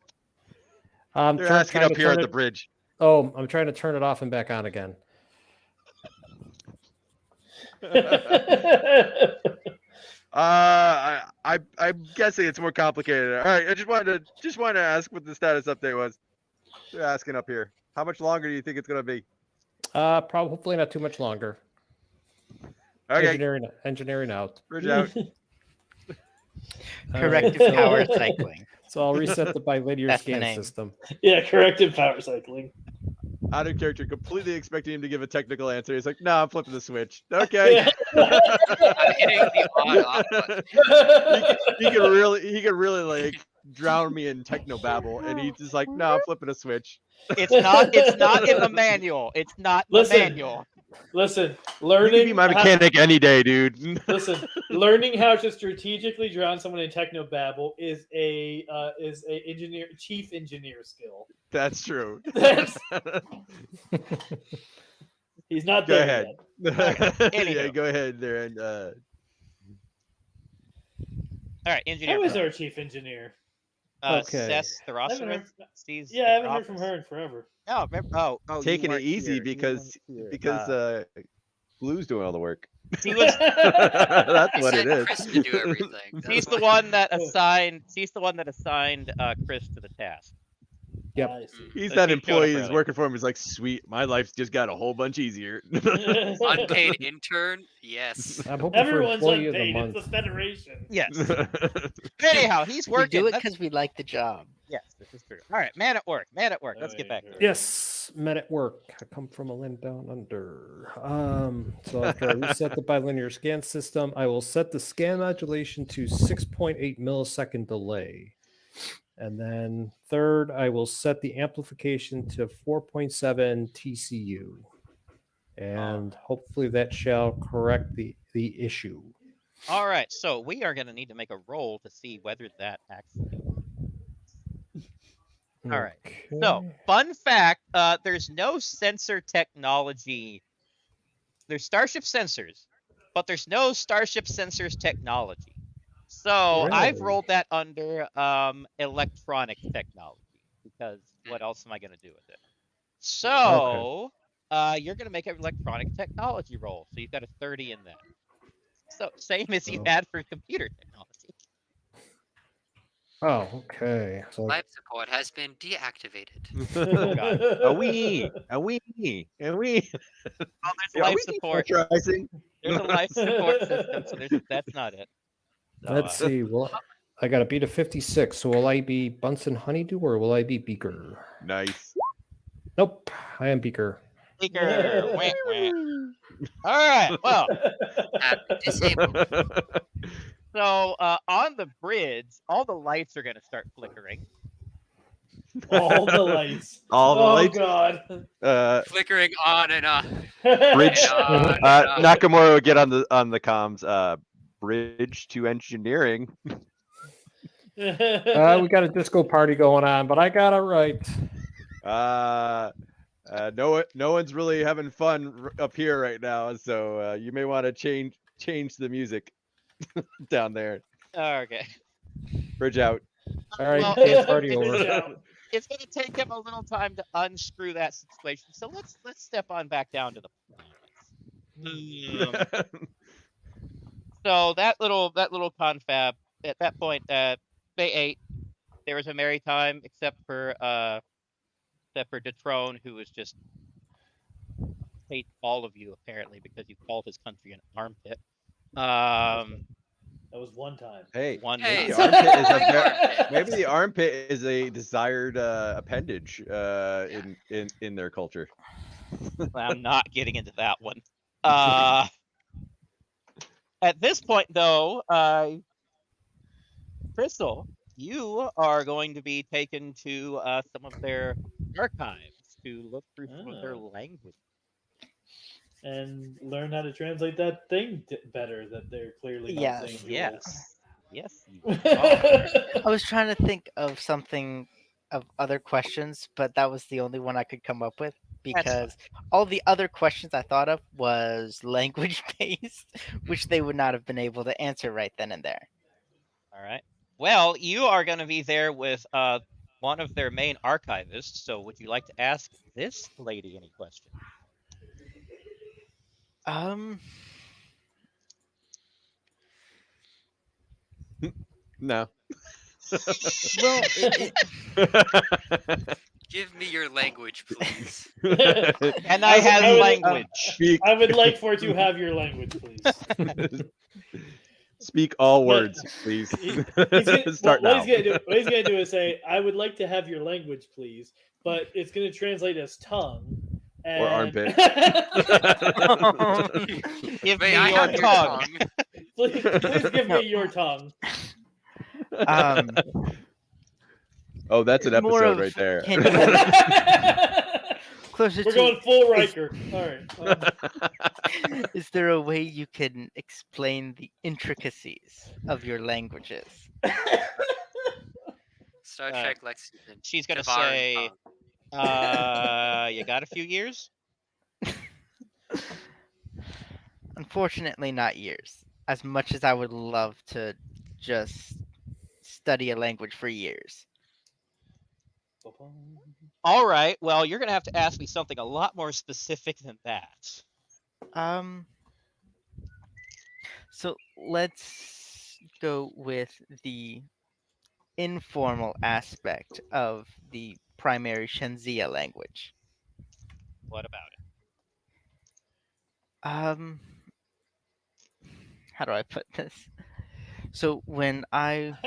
I'm They're asking trying up to here turn at the it- bridge. Oh, I'm trying to turn it off and back on again. I'm guessing it's more complicated. All right, I just wanted to ask what the status update was. They're asking up here. How much longer do you think it's gonna be? Probably hopefully not too much longer. Okay, Engineering out. bridge out. All right, Corrective so- power cycling. So I'll reset the bilinear That's the scan name. system. Yeah, corrective power cycling. Out of character, completely expecting him to give a technical answer. He's like, "No, I'm flipping the switch." Okay. I'm hitting the on-off button. he could really like drown me in techno babble, and he's just like, "No, I'm flipping a switch." It's not in the manual. It's not in the Listen. manual. Listen, You can learning. be my mechanic any day, dude. Listen, learning how to strategically drown someone in technobabble is a chief engineer skill. That's true. That's- He's not Go there ahead. yet. Yeah, Anywho. go ahead there and All right, engineer. How is our chief engineer? Okay. Seth I haven't Therosowitz. heard, Sees yeah, I haven't heard from office. her in forever. Oh, remember, oh, taking you it weren't easy here. You because weren't here. Glue's doing all the work. He was. That's I what it sent is. Chris to do everything. He's That's the one that assigned. He's the one that assigned Chris to the task. Yep. I see. He's So that he showed up employee who's early. working for him. He's like, "Sweet, my life's just got a whole bunch easier." unpaid intern. Yes. I'm hoping Everyone's for employee of the unpaid. month. It's the Federation. Yes. Anyhow, he's We working. do it Let's- because we like the job. Yes, this is true. All right, man at work. Man at work. Let's get back to it. Yes, men at work. I come from a land down under. So after I reset the bilinear scan system, I will set the scan modulation to 6.8 millisecond delay. And then third, I will set the amplification to 4.7 TCU. And hopefully that shall correct the issue. All right, so we are going to need to make a roll to see whether that actually. All right. So, Okay. fun fact: there's no sensor technology. There's Starship sensors, but there's no Starship sensors technology. So I've Really? rolled that under electronic technology because what else am I going to do with it? So you're going to make an electronic technology roll. So you've got a 30 in that. So same as you Oh. had for computer technology. Oh, okay. So Life support has been deactivated. God. A wee. Oh, there's Yeah, life we support. depressurizing. There's a life support system, so that's not it. So, let's see. Well, I got to beat a 56. So will I be Bunsen Honeydew or will I be Beaker? Nice. Nope, I am Beaker. Speaker. Wah, wah. All right. Well, Disabled. so on the bridge, all the lights are going to start flickering. All the lights. All the oh lights. God. Flickering on and on. Bridge. And on and on. Nakamura will get on the comms. Bridge to engineering. We got a disco party going on, but I got it right. No one's really having fun up here right now, so you may want to change the music down there. Okay. Bridge out. All right, Well, dance it's- party it's- over. It's going to take him a little time to unscrew that situation. So let's step on back down to the planets. So that little confab at that point, they ate. There was a merry time, except for Detrone, who was just hate all of you apparently because you called his country an armpit. That was one time. Hey, One Hey, time. maybe the armpit is a desired appendage in their culture. I'm not getting into that one. At this point, though, Crystal, you are going to be taken to some of their archives to look through some of their Oh. language. And learn how to translate that thing better that they're clearly not Yes. saying to Yes. Yes, you us. are. I was trying to think of something of other questions, but that was the only one I could come up with because all the other questions I thought of was language based, which they would not have been able to answer right then and there. All right. Well, you are going to be there with one of their main archivists. So, would you like to ask this lady any questions? No. Well, Give me your language, please. And I have would- language. Speak, I would like for to have your language, please. speak all But words, please. He's gonna, Start what now. he's gonna do is say, "I would like to have your language, please," but it's gonna translate as tongue and... Or armpit. Give May me I your have your tongue. tongue? please give me your tongue. Oh, that's an More episode of right there. Closer We're to. going full Riker. All right. Is there a way you can explain the intricacies of your languages? Star Trek Lexington. She's going to Teyvar and say, tongue. you got a few years? Unfortunately, not years. As much as I would love to just study a language for years. All right. Well, you're going to have to ask me something a lot more specific than that. So let's go with the informal aspect of the primary Shenzia language. What about it? How do I put this? So when Ideally,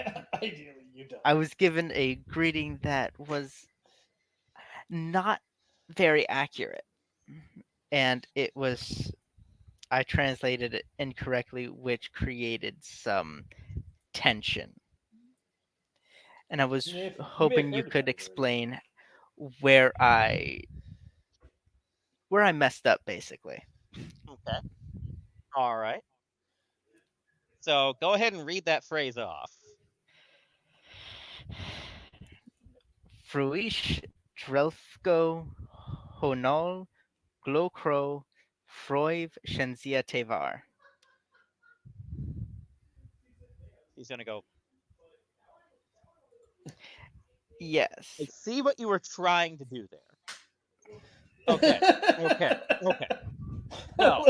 you don't. I was given a greeting that was not very accurate, and I translated it incorrectly, which created some tension. And I was You may have hoping you heard could about it. explain where I messed up, basically. Okay. All right. So go ahead and read that phrase off. Fruish, Drelfko, Honol, Glokro, Froiv, Shenzia Teyvar. He's going to go, Yes. I see what you were trying to do there. Okay. No.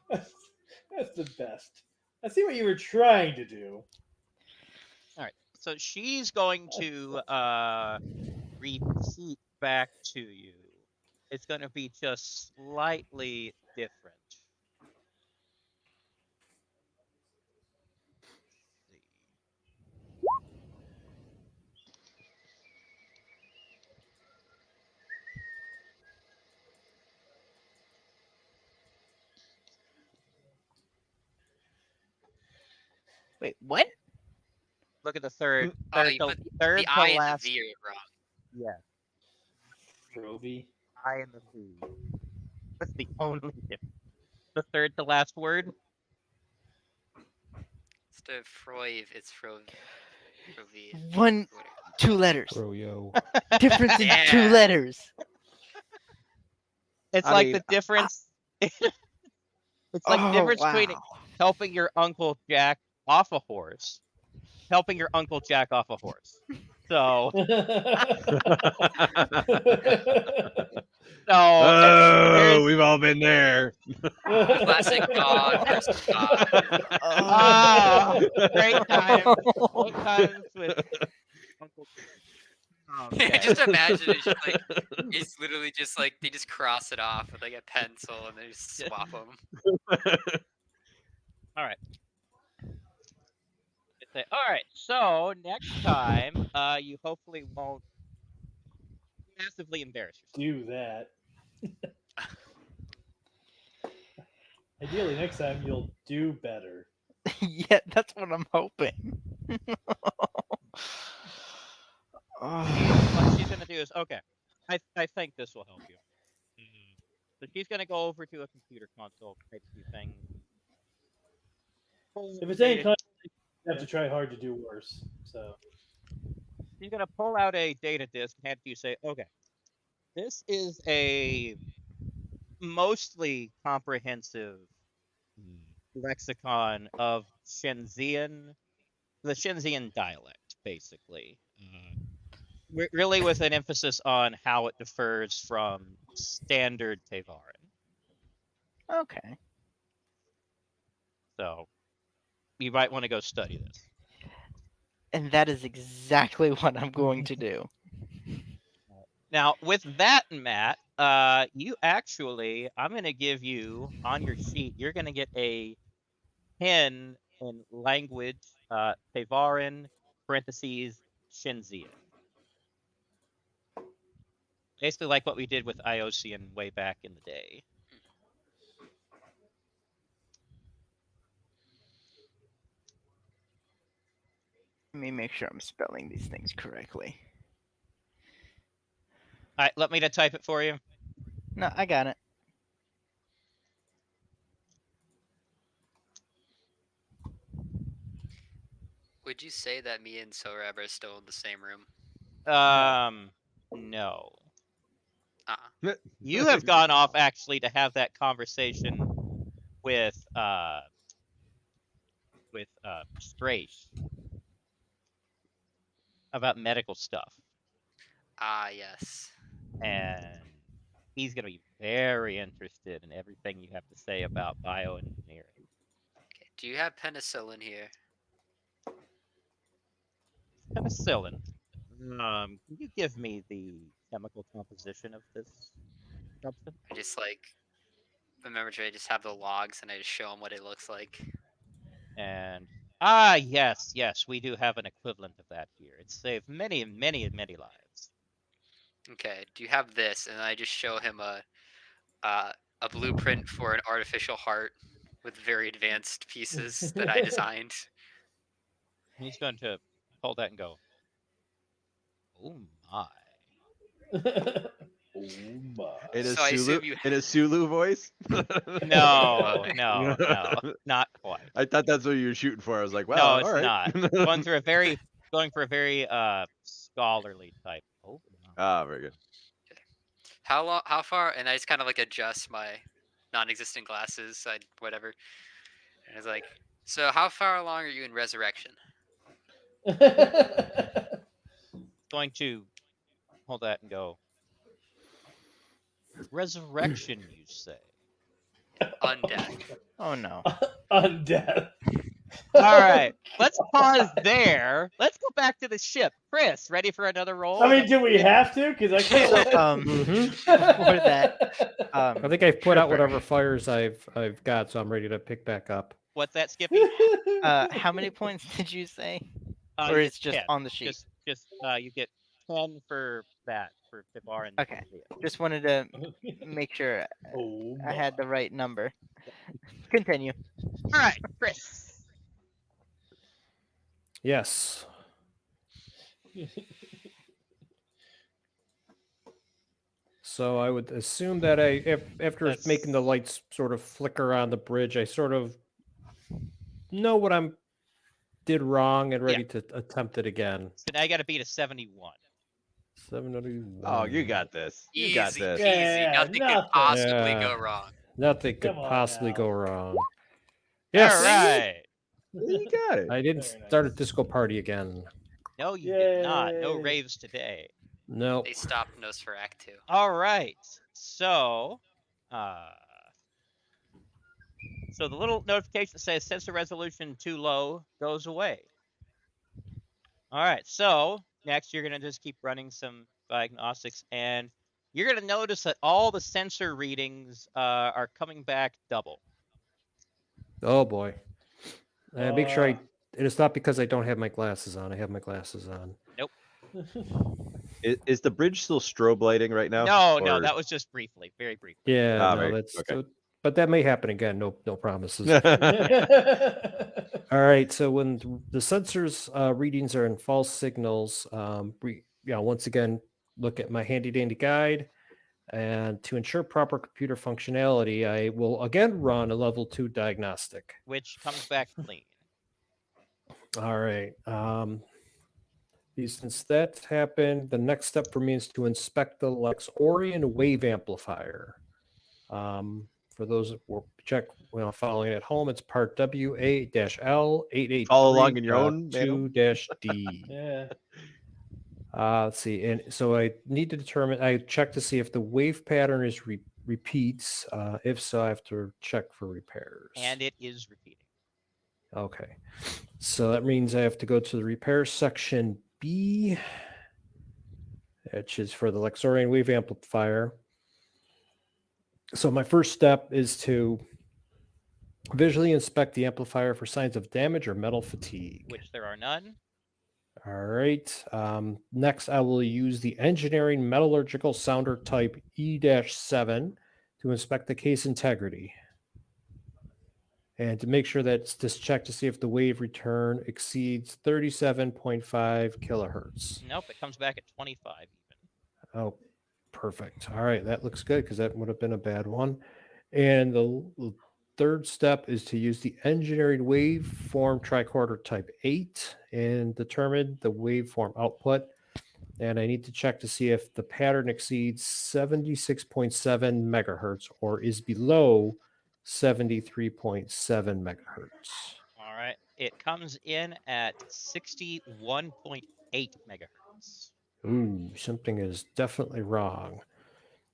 That's the best. I see what you were trying to do. All right. So she's going to repeat back to you. It's going to be just slightly different. Wait, what? Look at the third. Oh, you put third the to I and last. the V are wrong. Yeah, Roby. I and the V. That's the only difference. The third to last word. Instead of Froiv, it's Froviv. 2 letters. Froyo. Difference in 2 Yeah. letters. It's I like mean, the difference. It's like the difference between wow. helping your Uncle Jack off a horse, helping your Uncle Jack off a horse. So Oh, we've all been there. Classic God versus God. Ah, great times. Great times with Uncle. Okay. Just imagine it's just like it's literally just like they just cross it off with like a pencil and they just swap them. All right. All right. So next time, you hopefully won't massively embarrass yourself. Do that. Ideally, next time you'll do better. Yeah, that's what I'm hoping. What she's gonna do is okay. I think this will help you. So she's gonna go over to a computer console, type a few things. If it's any kind, you have to try hard to do worse. So She's gonna pull out a data disk and hand it to you. Say, okay, this is a mostly comprehensive lexicon of Shenzian, the Shenzian dialect, basically. Really with an emphasis on how it differs from standard Teyvarin. Okay. So you might want to go study this. And that is exactly what I'm going to do. Now, with that, Matt, you actually, I'm going to give you on your sheet, you're going to get a pin in language, Teyvarin, parentheses, Shenzia. Basically like what we did with Iosian way back in the day. Let me make sure I'm spelling these things correctly. All right, let me to type it for you. No, I got it. Would you say that me and Sorab are still in the same room? No. Uh-uh. You have gone off actually to have that conversation with Strafe about medical stuff. Ah, yes. And he's going to be very interested in everything you have to say about bioengineering. Okay. Do you have penicillin here? Penicillin. Can you give me the chemical composition of this substance? I just like remember to just have the logs and I just show them what it looks like. And yes, we do have an equivalent of that here. It's saved many lives. Okay. Do you have this? And I just show him a blueprint for an artificial heart with very advanced pieces that I designed. He's going to hold that and go, oh my. oh my. So I assume you in a Sulu voice? No, not quite. I thought that's what you were shooting for. I was like, No, well, it's all right. not. Going for a very scholarly type. Oh, my. Ah, very good. How far? And I just kind of like adjust my non-existent glasses, whatever. And it's like, so how far along are you in resurrection? Going to hold that and go, resurrection, you say? Undeath. Oh no. Undeath. All right, let's pause there. Let's go back to the ship. Chris, ready for another roll? I mean, do we have to? Because I can't. Before that, I think I've put out whatever fires I've got, so I'm ready to pick back up. What's that, Skippy? how many points did you say? Or You it's just 10. on the sheet? Just you get 10 for that for Teyvar and Okay. Shenzia. Just wanted to make sure Oh I had the right number. Continue. All right, Chris. Yes. So I would assume that after making the lights sort of flicker on the bridge, I sort of know what I did wrong and ready to attempt it again. So now you got to beat a 71. 71. Oh, you got this. You got Easy this. peasy. Yeah, nothing could nothing. possibly Yeah. go wrong. Nothing could Come on possibly now. go wrong. Yes. All right. You got it. I didn't Very start a nice. disco party again. No, you did not. No Yay. raves today. No. They stopped Nosferatu. All right. So, so the little notification that says sensor resolution too low goes away. All right. So next, you're gonna just keep running some diagnostics, and you're gonna notice that all the sensor readings are coming back double. Oh boy. Make sure it's not because I don't have my glasses on. I have my glasses on. Nope. Is the bridge still strobe lighting right now? No, that was just briefly, very briefly. Yeah, Ah, no, right, that's okay. but that may happen again. No promises. Yeah. All right. So when the sensors readings are in false signals, once again, look at my handy dandy guide. And to ensure proper computer functionality, I will again run a level 2 diagnostic. Which comes back clean. All right. Since that's happened, the next step for me is to inspect the Lexington wave amplifier. For those that will check following at home, it's part WA-L883.2-D. Follow along in your own manual? Yeah. Let's see. And so I need to determine, I check to see if the wave pattern is repeats. If so, I have to check for repairs. And it is repeating. Okay. So that means I have to go to the repair section B, which is for the Lexington wave amplifier. So my first step is to visually inspect the amplifier for signs of damage or metal fatigue. Which there are none. All right. Next, I will use the engineering metallurgical sounder type E-7 to inspect the case integrity. And to make sure that it's just check to see if the wave return exceeds 37.5 kilohertz. Nope, it comes back at 25 even. Oh, perfect. All right, that looks good because that would have been a bad one. And the third step is to use the engineered waveform tricorder type 8 and determine the waveform output. And I need to check to see if the pattern exceeds 76.7 megahertz or is below 73.7 megahertz. All right. It comes in at 61.8 megahertz. Ooh, something is definitely wrong.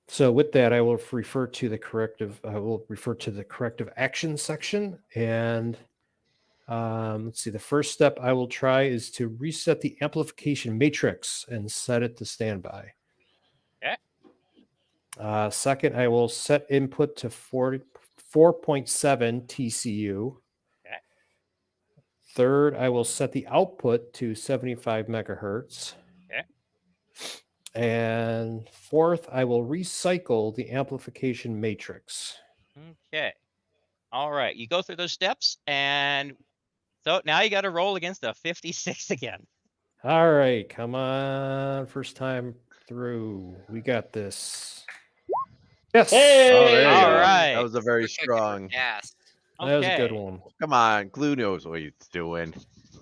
So with that, I will refer to the corrective. I will refer to the corrective action section. And let's see. The first step I will try is to reset the amplification matrix and set it to standby. Okay. Second, I will set input to 4.7 TCU. Okay. Third, I will set the output to 75 megahertz. Okay. And fourth, I will recycle the amplification matrix. Okay. All right. You go through those steps, and so now you got to roll against a 56 again. All right, come on. First time through. We got this. Yes. Hey! Oh, there you All go. right. That was a very Wish I could strong. gas. That was a good Okay. one. Come on, Glue knows what he's doing.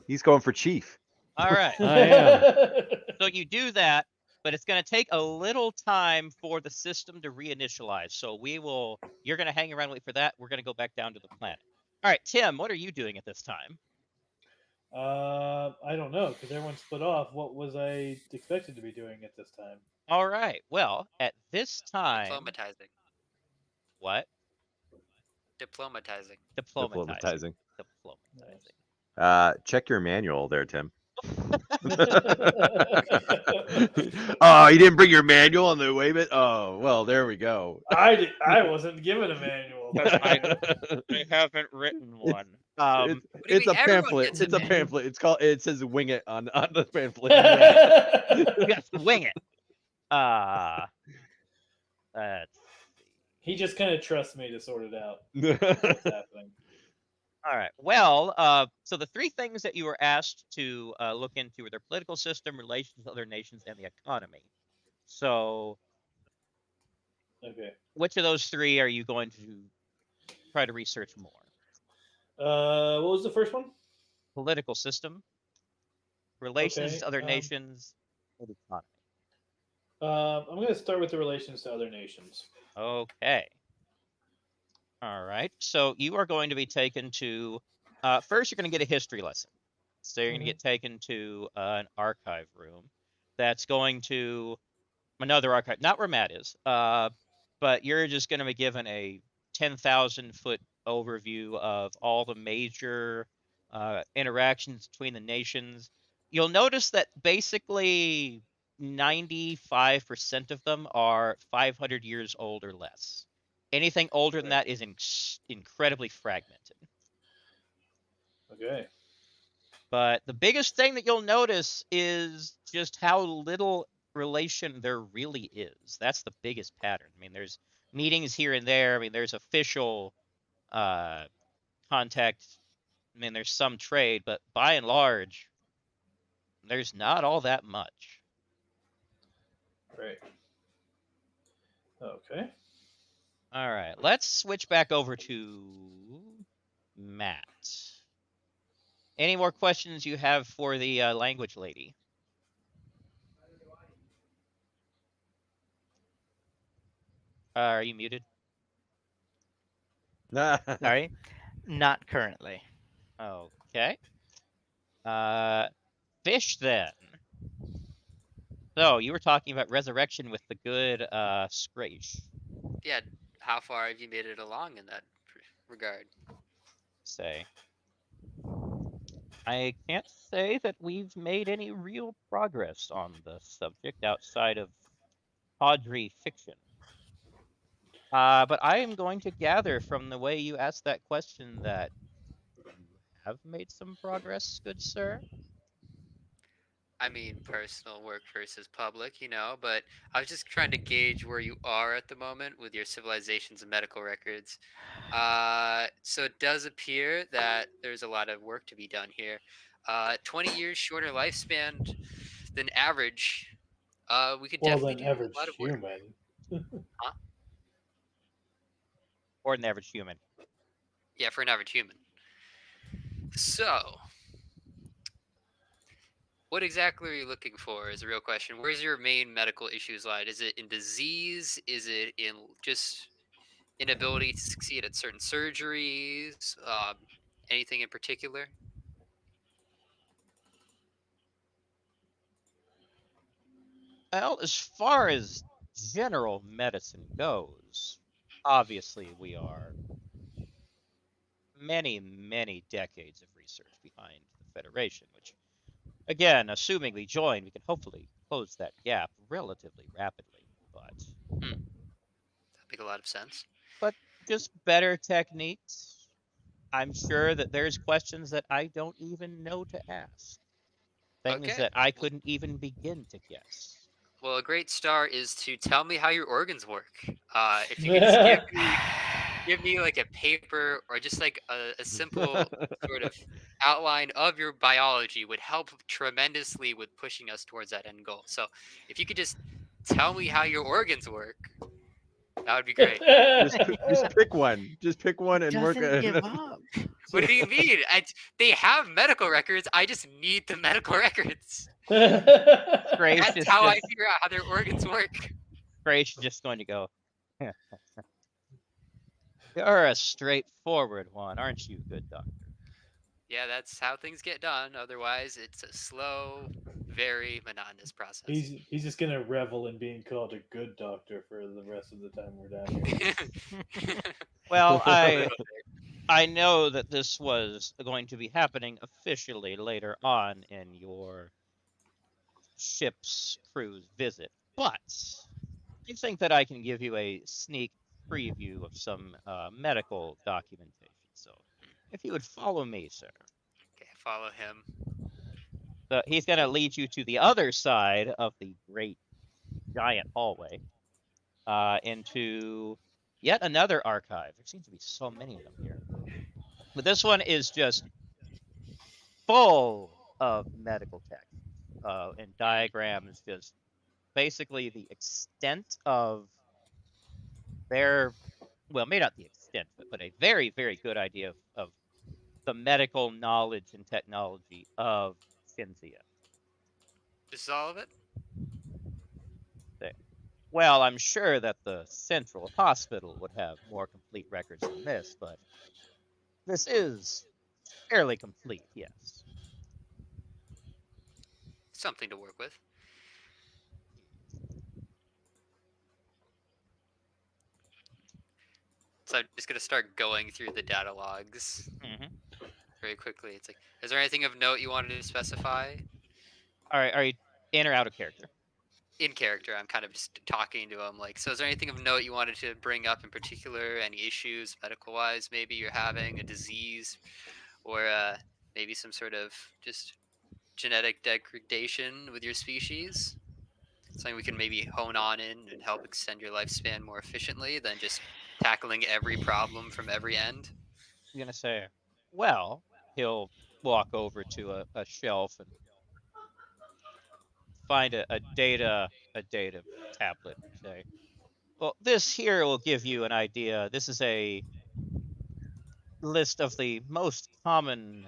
He's going for chief. All right. I am. So you do that, but it's going to take a little time for the system to reinitialize. So you're going to hang around and wait for that. We're going to go back down to the planet. All right, Tim, what are you doing at this time? I don't know because everyone split off. What was I expected to be doing at this time? All right. Well, at this time, Diplomatizing. what? Diplomatizing. Diplomatizing. Check your manual there, Tim. Oh, you didn't bring your manual on the way bit? Oh, well, there we go. I wasn't given a manual. I haven't written one. It's mean a everyone pamphlet. gets a It's a manual? pamphlet. It says "wing it" on the pamphlet. Yes, wing it. He just kind of trusts me to sort it out. What's happening? All right. Well, so the three things that you were asked to look into were their political system, relations with other nations, and the economy. So, Okay. which of those three are you going to try to research more? What was the first one? Political system, relations Okay, to other nations, and economy. I'm going to start with the relations to other nations. Okay. All right. So you are going to be taken to, first you're going to get a history lesson. So you're going to get taken to an archive room. That's going to another archive, not where Matt is. but you're just going to be given a 10,000-foot overview of all the major interactions between the nations. You'll notice that basically 95% of them are 500 years old or less. Anything older than that is incredibly fragmented. Okay. But the biggest thing that you'll notice is just how little relation there really is. That's the biggest pattern. I mean, there's meetings here and there. I mean, there's official contact. I mean, there's some trade, but by and large, there's not all that much. Great. Okay. All right, let's switch back over to Matt. Any more questions you have for the language lady? Are you muted? Sorry, not currently. Okay. Fish then. So you were talking about resurrection with the good Scratch. Yeah, how far have you made it along in that regard? Say. I can't say that we've made any real progress on the subject outside of tawdry fiction. But I am going to gather from the way you asked that question that you have made some progress, good sir. I mean, personal work versus public, you know, but I was just trying to gauge where you are at the moment with your civilizations and medical records. So it does appear that there's a lot of work to be done here. 20 years shorter lifespan than average. We could Well, definitely than do a average lot of work. human. Or an average human. Yeah, for an average human. So, what exactly are you looking for is a real question. Where's your main medical issues lie? Is it in disease? Is it in just inability to succeed at certain surgeries? Anything in particular? Well, as far as general medicine goes, obviously we are many, many decades of research behind the Federation, which, again, assuming we join, we can hopefully close that gap relatively rapidly. That make a lot of sense. But just better techniques. I'm sure that there's questions that I don't even know to ask. Things Okay. that I couldn't even begin to guess. Well, a great start is to tell me how your organs work. If you could just give me like a paper or just like a simple sort of outline of your biology would help tremendously with pushing us towards that end goal. So if you could just tell me how your organs work, that would be great. Just pick one. Just pick one and work Doesn't it. give up. What do you mean? They have medical records. I just need the medical records. Grace That's is how I just figure out how their organs work. Grace is just going to go. You're a straightforward one, aren't you, good doctor? Yeah, that's how things get done. Otherwise, it's a slow, very monotonous process. He's just gonna revel in being called a good doctor for the rest of the time we're down here. Well, I know that this was going to be happening officially later on in your ship's cruise visit, but I think that I can give you a sneak preview of some medical documentation. So, if you would follow me, sir. Okay, follow him. So he's going to lead you to the other side of the great giant hallway into yet another archive. There seems to be so many of them here. But this one is just full of medical text and diagrams, just basically the extent of their, well, maybe not the extent, but a very, very good idea of the medical knowledge and technology of Shenzia. This is all of it? Well, I'm sure that the central hospital would have more complete records than this, but this is fairly complete, yes. Something to work with. So I'm just gonna start going through the data logs very quickly. It's like, is there anything of note you wanted to specify? All right, are you in or out of character? In character, I'm kind of just talking to him. Like, so is there anything of note you wanted to bring up in particular? Any issues, medical-wise, maybe you're having a disease, or maybe some sort of just genetic degradation with your species? Something we can maybe hone on in and help extend your lifespan more efficiently than just tackling every problem from every end. You're gonna say, well, he'll walk over to a shelf and find a data tablet and say, well, this here will give you an idea. This is a list of the most common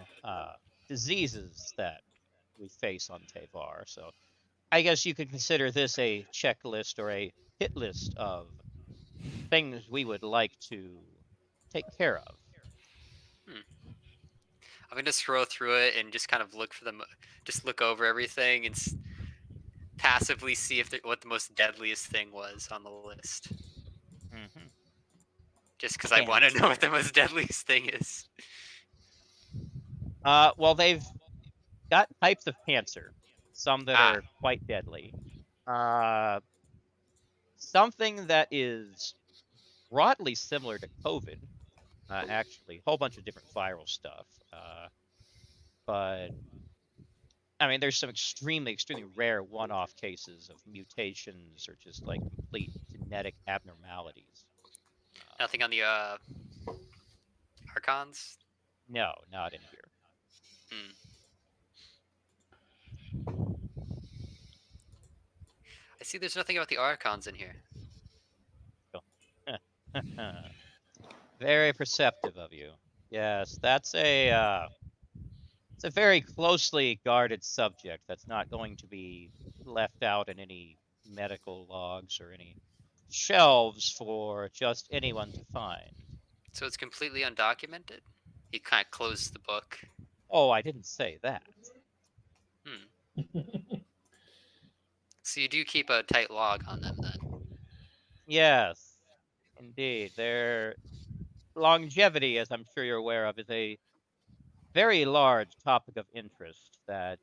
diseases that we face on Teyvar. So I guess you could consider this a checklist or a hit list of things we would like to take care of. I'm gonna scroll through it and just kind of look for them, just look over everything and passively see if what the most deadliest thing was on the list. Mm-hmm. Just because I want to know what the most deadliest thing is. Well, they've got types of cancer, some that are quite deadly. Something that is broadly similar to COVID, actually, a whole bunch of different viral stuff. But I mean, there's some extremely rare one-off cases of mutations or just like complete genetic abnormalities. Nothing on the Archons? No, not in here. I see there's nothing about the Archons in here. Very perceptive of you. Yes, that's it's a very closely guarded subject that's not going to be left out in any medical logs or any shelves for just anyone to find. So it's completely undocumented? He kind of closed the book. Oh, I didn't say that. So you do keep a tight log on them then? Yes, indeed. Their longevity, as I'm sure you're aware of, is a very large topic of interest that,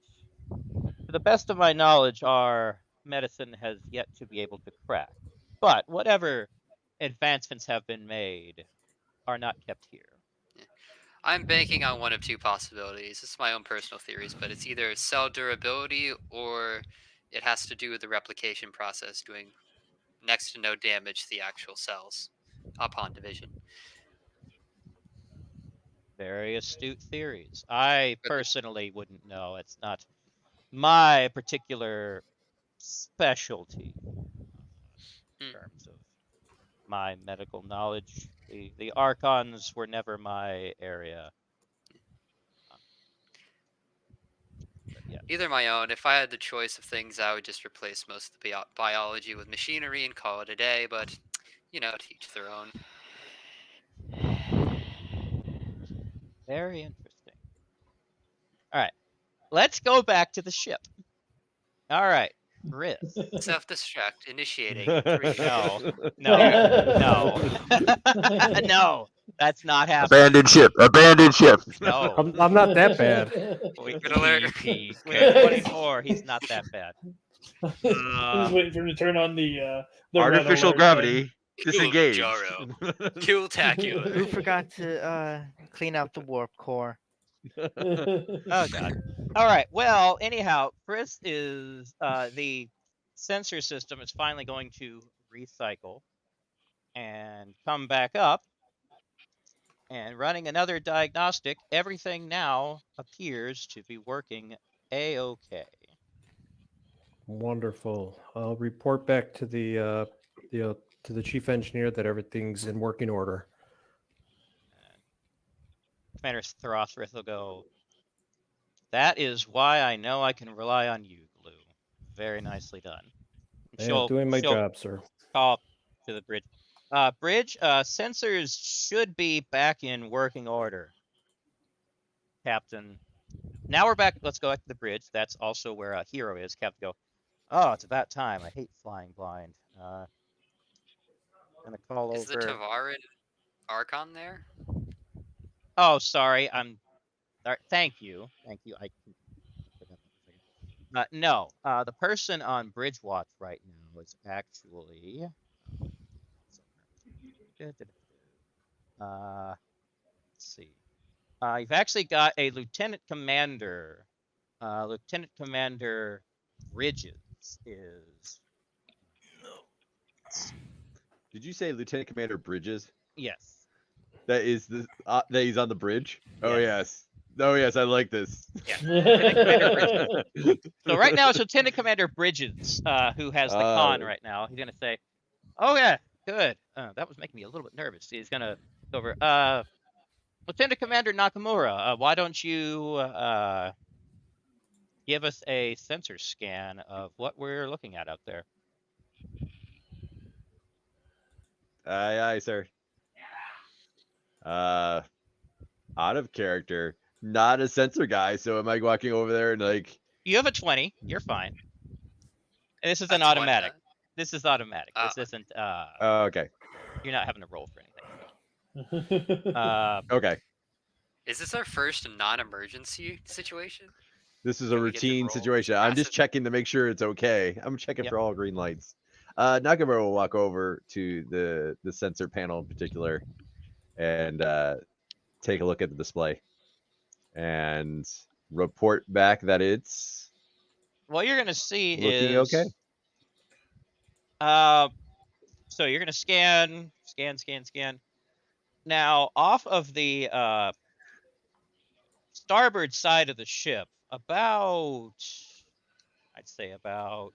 to the best of my knowledge, our medicine has yet to be able to crack. But whatever advancements have been made are not kept here. I'm banking on one of two possibilities. This is my own personal theories, but it's either cell durability or it has to do with the replication process doing next to no damage to the actual cells upon division. Very astute theories. I personally wouldn't know. It's not my particular specialty in terms of my medical knowledge. The Archons were never my area. Yeah. Either my own. If I had the choice of things, I would just replace most of the biology with machinery and call it a day, but, you know, to each their own. Very interesting. All right. Let's go back to the ship. All right. Riz. Self-destruct, initiating. No. No. That's not happening. Abandoned ship. Abandoned ship. No. I'm not that bad. Good alert. Week 24. He's not that bad. I was waiting for him to turn on the Artificial gravity. Disengage. Kill-tacular. Who forgot to clean out the warp core? Oh god. All right. Well, anyhow, Chris is the sensor system is finally going to recycle and come back up. And running another diagnostic, everything now appears to be working a-okay. Wonderful. I'll report back to the chief engineer that everything's in working order. Commander Throsrith will go, that is why I know I can rely on you, Glue. Very nicely done. Doing my job, sir. Call up to the bridge. Bridge, sensors should be back in working order. Captain. Now we're back. Let's go back to the bridge. That's also where Hero is. Captain go, oh, it's about time. I hate flying blind. Gonna call Is over. the Teyvar in Archon there? Oh, sorry. Thank you. Thank you. No. The person on Bridge Watch right now is actually. Let's see. You've actually got a lieutenant commander. Lieutenant Commander Bridges is. Did you say Lieutenant Commander Bridges? Yes. That is the that he's on the bridge. Oh Yes. yes. Oh yes, I like this. So right now it's Lieutenant Commander Bridges, who has the con right now. He's gonna say, "Oh yeah, good." That was making me a little bit nervous. He's gonna go over. Lieutenant Commander Nakamura, why don't you give us a sensor scan of what we're looking at out there? Aye, sir. Out of character. Not a sensor guy, so am I walking over there and like You have a 20. You're fine. And this is A an 20. automatic. This is automatic. This isn't. oh, okay. You're not having to roll for anything. Okay. Is this our first non-emergency situation? This is a Do we get to routine roll situation. I'm just passive? checking to make sure it's okay. I'm checking Yep. for all green lights. Nakamura will walk over to the sensor panel in particular and take a look at the display and report back that it's What you're gonna see looking is okay. So you're gonna scan. Now, off of the starboard side of the ship, I'd say about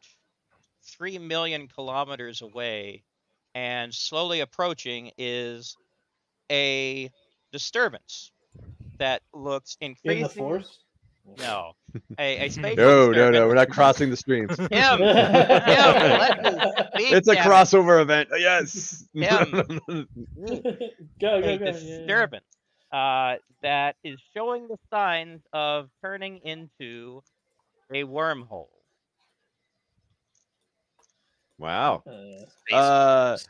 3 million kilometers away, and slowly approaching, is a disturbance that looks In increasing. the Force? No, a spatial No, disturbance. we're not crossing the streams. Tim, let me speak, It's a damn it. crossover event. Yes. Tim. Go. A Yeah. disturbance that is showing the signs of turning into a wormhole. Wow. Space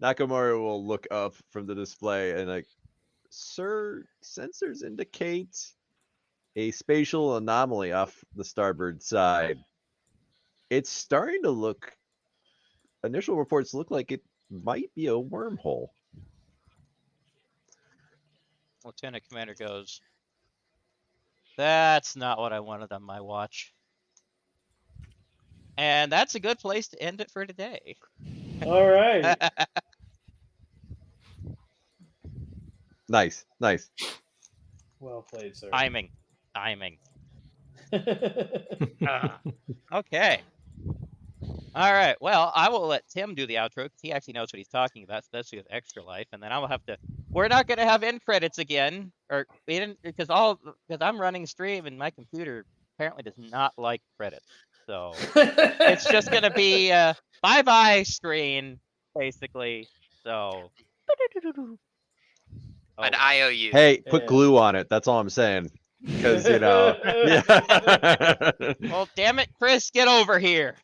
Nakamura will look up from the display and like, sir, sensors indicate a spatial anomaly off the starboard side. It's starting to look. Initial reports look like it might be a wormhole. Lieutenant Commander goes, "That's not what I wanted on my watch." And that's a good place to end it for today. All right. Nice. Well played, sir. Timing. Okay. All right. Well, I will let Tim do the outro because he actually knows what he's talking about, especially with Extra Life. And then I will have to. We're not going to have end credits again, or because I'm running stream and my computer apparently does not like credits. So it's just going to be bye screen basically. So. An IOU. Hey, put Yeah. glue on it. That's all I'm saying. Because yeah. Well, damn it, Chris, get over here.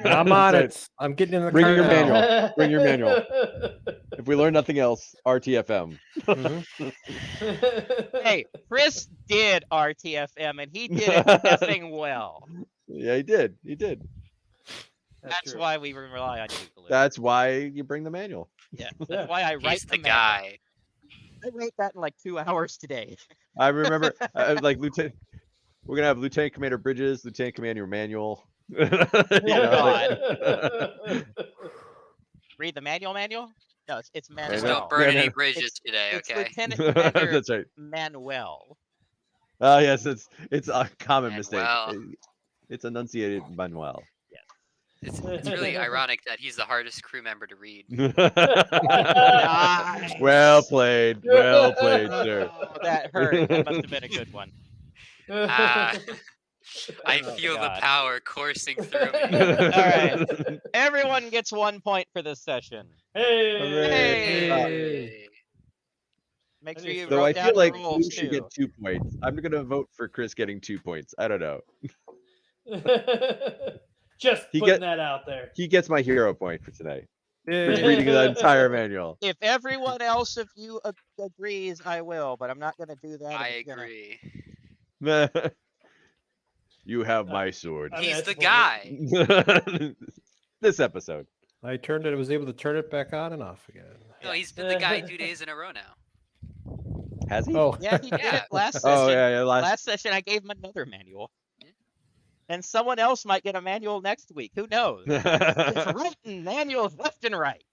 I'm on it. I'm getting in the Bring car your now. manual. Bring your manual. If we learn nothing else, RTFM. Mhm. Hey, Chris did RTFM and he did it effing well. Yeah, he did. That's true. why we rely on you. Galoo. That's why you bring the manual. Yeah, Yeah. that's why I write He's the manual. guy. I wrote that in like 2 hours today. I remember, like Lieutenant. We're gonna have Lieutenant Commander Bridges, Lieutenant Commander Manual. You know, like- Read the manual? No, it's Just Manuel. don't burn any Manuel. bridges today, It's okay? Lieutenant Commander That's right. Manuel. Oh yes, it's a common mistake. Manuel. It's enunciated Manuel. It's really ironic that he's the hardest crew member to read. Nice. Well played, sir. Oh, that hurt. That must have been a good one. I Oh, feel the God. power coursing through me. All right. Everyone gets 1 point for this session. Hey. Hey. Make sure you Though wrote I down feel the like rules you should too. get 2 points. I'm gonna vote for Chris getting 2 points. I don't know. Just He putting get- that out there. He gets my hero point for tonight. reading the entire manual. If everyone else of you agrees, I will, but I'm not going to do that. I It's gonna- agree. You have my sword. I mean, He's I the support guy. This episode. I was able to turn it back on and off again. No, he's been the guy 2 days in a row now. Has he? Oh, Yeah, he did Yeah. it last session. Oh yeah, Last session, I gave him another manual. Yeah. And someone else might get a manual next week. Who knows? It's written manuals left and right.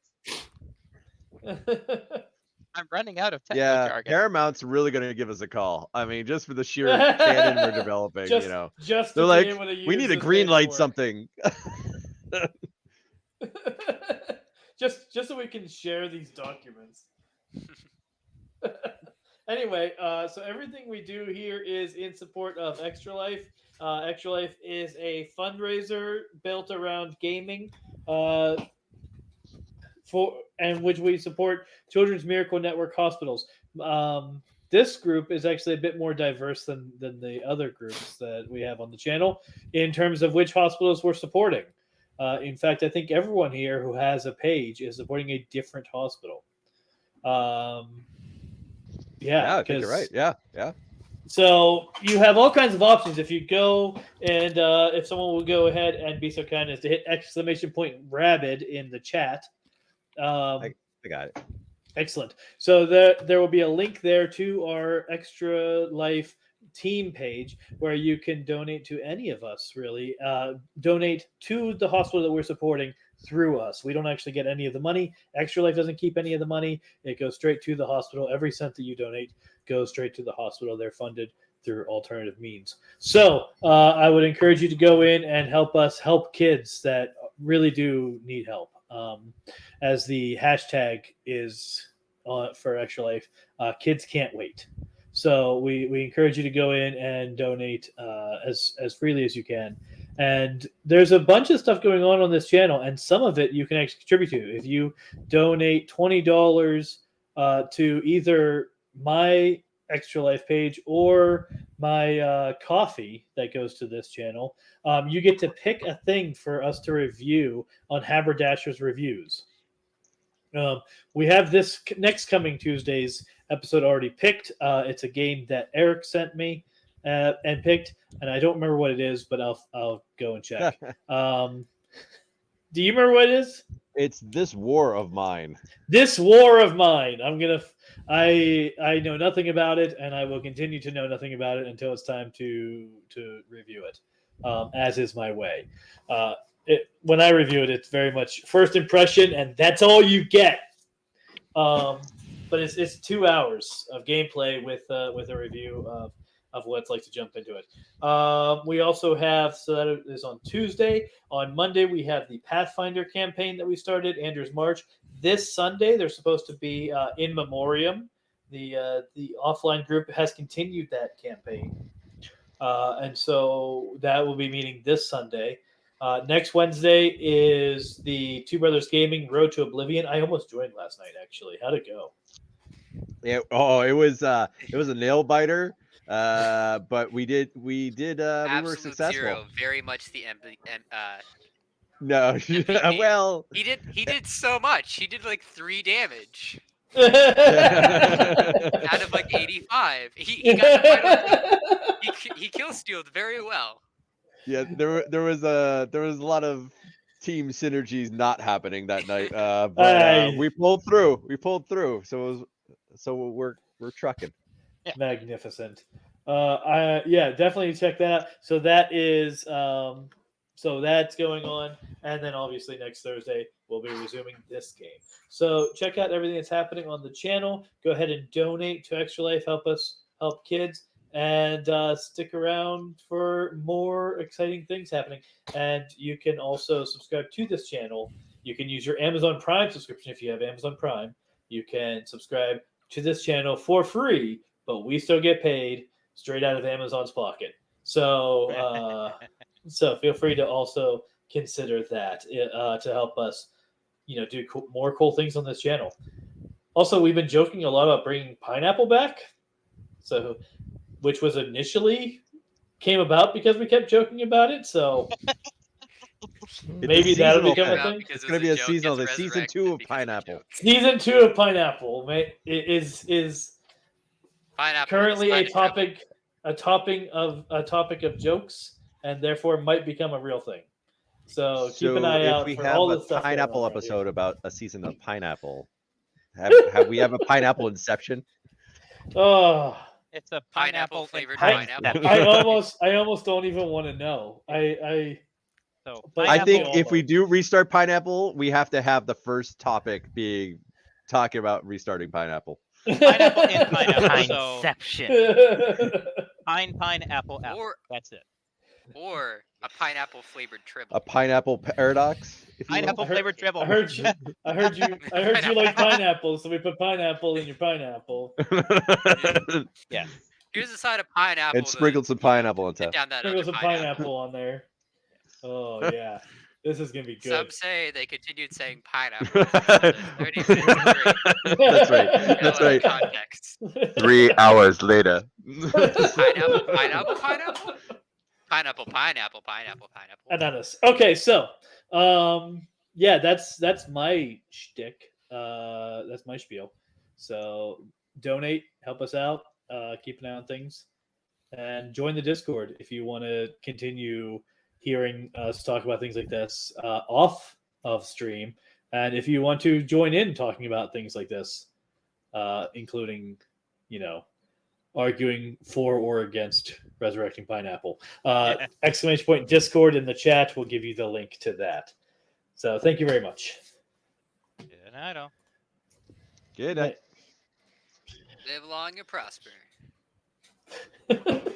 I'm running out of technical Yeah, jargon. Paramount's really going to give us a call. I mean, just for the sheer canon we're developing, just, you know. just They're to like, be able to we use need to this green light paperwork. something. just so we can share these documents. Anyway, so everything we do here is in support of Extra Life. Extra Life is a fundraiser built around gaming, which we support Children's Miracle Network hospitals. This group is actually a bit more diverse than the other groups that we have on the channel in terms of which hospitals we're supporting. In fact, I think everyone here who has a page is supporting a different hospital. Yeah, I think you're right. Yeah. So you have all kinds of options. If you go and if someone will go ahead and be so kind as to hit !rabid in the chat. I got it. Excellent. So there will be a link there to our Extra Life team page where you can donate to any of us, really. Donate to the hospital that we're supporting through us. We don't actually get any of the money. Extra Life doesn't keep any of the money. It goes straight to the hospital. Every cent that you donate goes straight to the hospital. They're funded through alternative means. So I would encourage you to go in and help us help kids that really do need help. As the hashtag is for Extra Life, kids can't wait. So we encourage you to go in and donate as freely as you can. And there's a bunch of stuff going on this channel, and some of it you can actually contribute to. If you donate $20 to either my Extra Life page or my coffee that goes to this channel, you get to pick a thing for us to review on Haberdasher's Reviews. We have this next coming Tuesday's episode already picked. It's a game that Eric sent me and picked, and I don't remember what it is, but I'll go and check. Do you remember what it is? It's This War of Mine. This War of Mine. I know nothing about it, and I will continue to know nothing about it until it's time to review it, as is my way. When I review it, it's very much first impression, and that's all you get. But it's 2 hours of gameplay with a review of what it's like to jump into it. We also have, so that is on Tuesday. On Monday, we have the Pathfinder campaign that we started, Andrew's March. This Sunday, there's supposed to be In Memoriam. The offline group has continued that campaign. And so that will be meeting this Sunday. Next Wednesday is the Two Brothers Gaming Road to Oblivion. I almost joined last night, actually. How'd it go? Yeah. Oh, it was a nail biter. But we were Absolute successful. zero. Very much the No, well, he did so much. He did like 3 damage yeah. out of like 85. He got the final, he kill stealed very well. Yeah, there was a lot of team synergies not happening that night. But we pulled through. So we're trucking. Yeah. Magnificent. Definitely check that out. So that is so that's going on, and then obviously next Thursday we'll be resuming this game. So check out everything that's happening on the channel. Go ahead and donate to Extra Life. Help us help kids, and stick around for more exciting things happening. And you can also subscribe to this channel. You can use your Amazon Prime subscription if you have Amazon Prime. You can subscribe to this channel for free, but we still get paid straight out of Amazon's pocket. So so feel free to also consider that to help us, do more cool things on this channel. Also, we've been joking a lot about bringing Pineapple back, so which was initially came about because we kept joking about it. So Maybe that'll seasonal become a thing. thing. Because It's gonna be a joke seasonal gets thing. Season 2 resurrected of because a Pineapple. joke. Season 2 of Pineapple is Pineapple currently is a kind of trouble. topic of jokes, and therefore might become a real thing. So keep an So eye if out we for have all a the stuff. pineapple going on around here. episode about a season of Pineapple, have we have a pineapple inception? Oh, It's a Pineapple pineapple flavored pineapple. pineapple. I almost don't even want to know. So But I think pineapple. if we do restart Pineapple, we have to have the first topic being talking about restarting Pineapple. Pineapple in pineapple. So Pineception. pineapple apple. Or That's it. or a pineapple flavored tribble. A pineapple paradox, if you will. Pineapple flavored dribble. I heard you like pineapple, so we put pineapple in your pineapple. Yes. Here's a side of pineapple. And sprinkled some pineapple on Sit top. down that Sprinkle other some pineapple on there. Oh yeah, this is gonna be good. Some say they continued saying pineapple for another 30 minutes straight. That's right. No That's other right. context. 3 hours later. Pineapple, pineapple, pineapple. Pineapple, pineapple, pineapple, pineapple. Ananas. Okay, so yeah, that's my shtick. That's my spiel. So donate, help us out, keep an eye on things, and join the Discord if you want to continue hearing us talk about things like this off of stream, and if you want to join in talking about things like this, including, arguing for or against resurrecting pineapple. Exclamation point Discord in the chat will give you the link to that. So thank you very much. Good night, all. Good night. Live long and prosper. Right.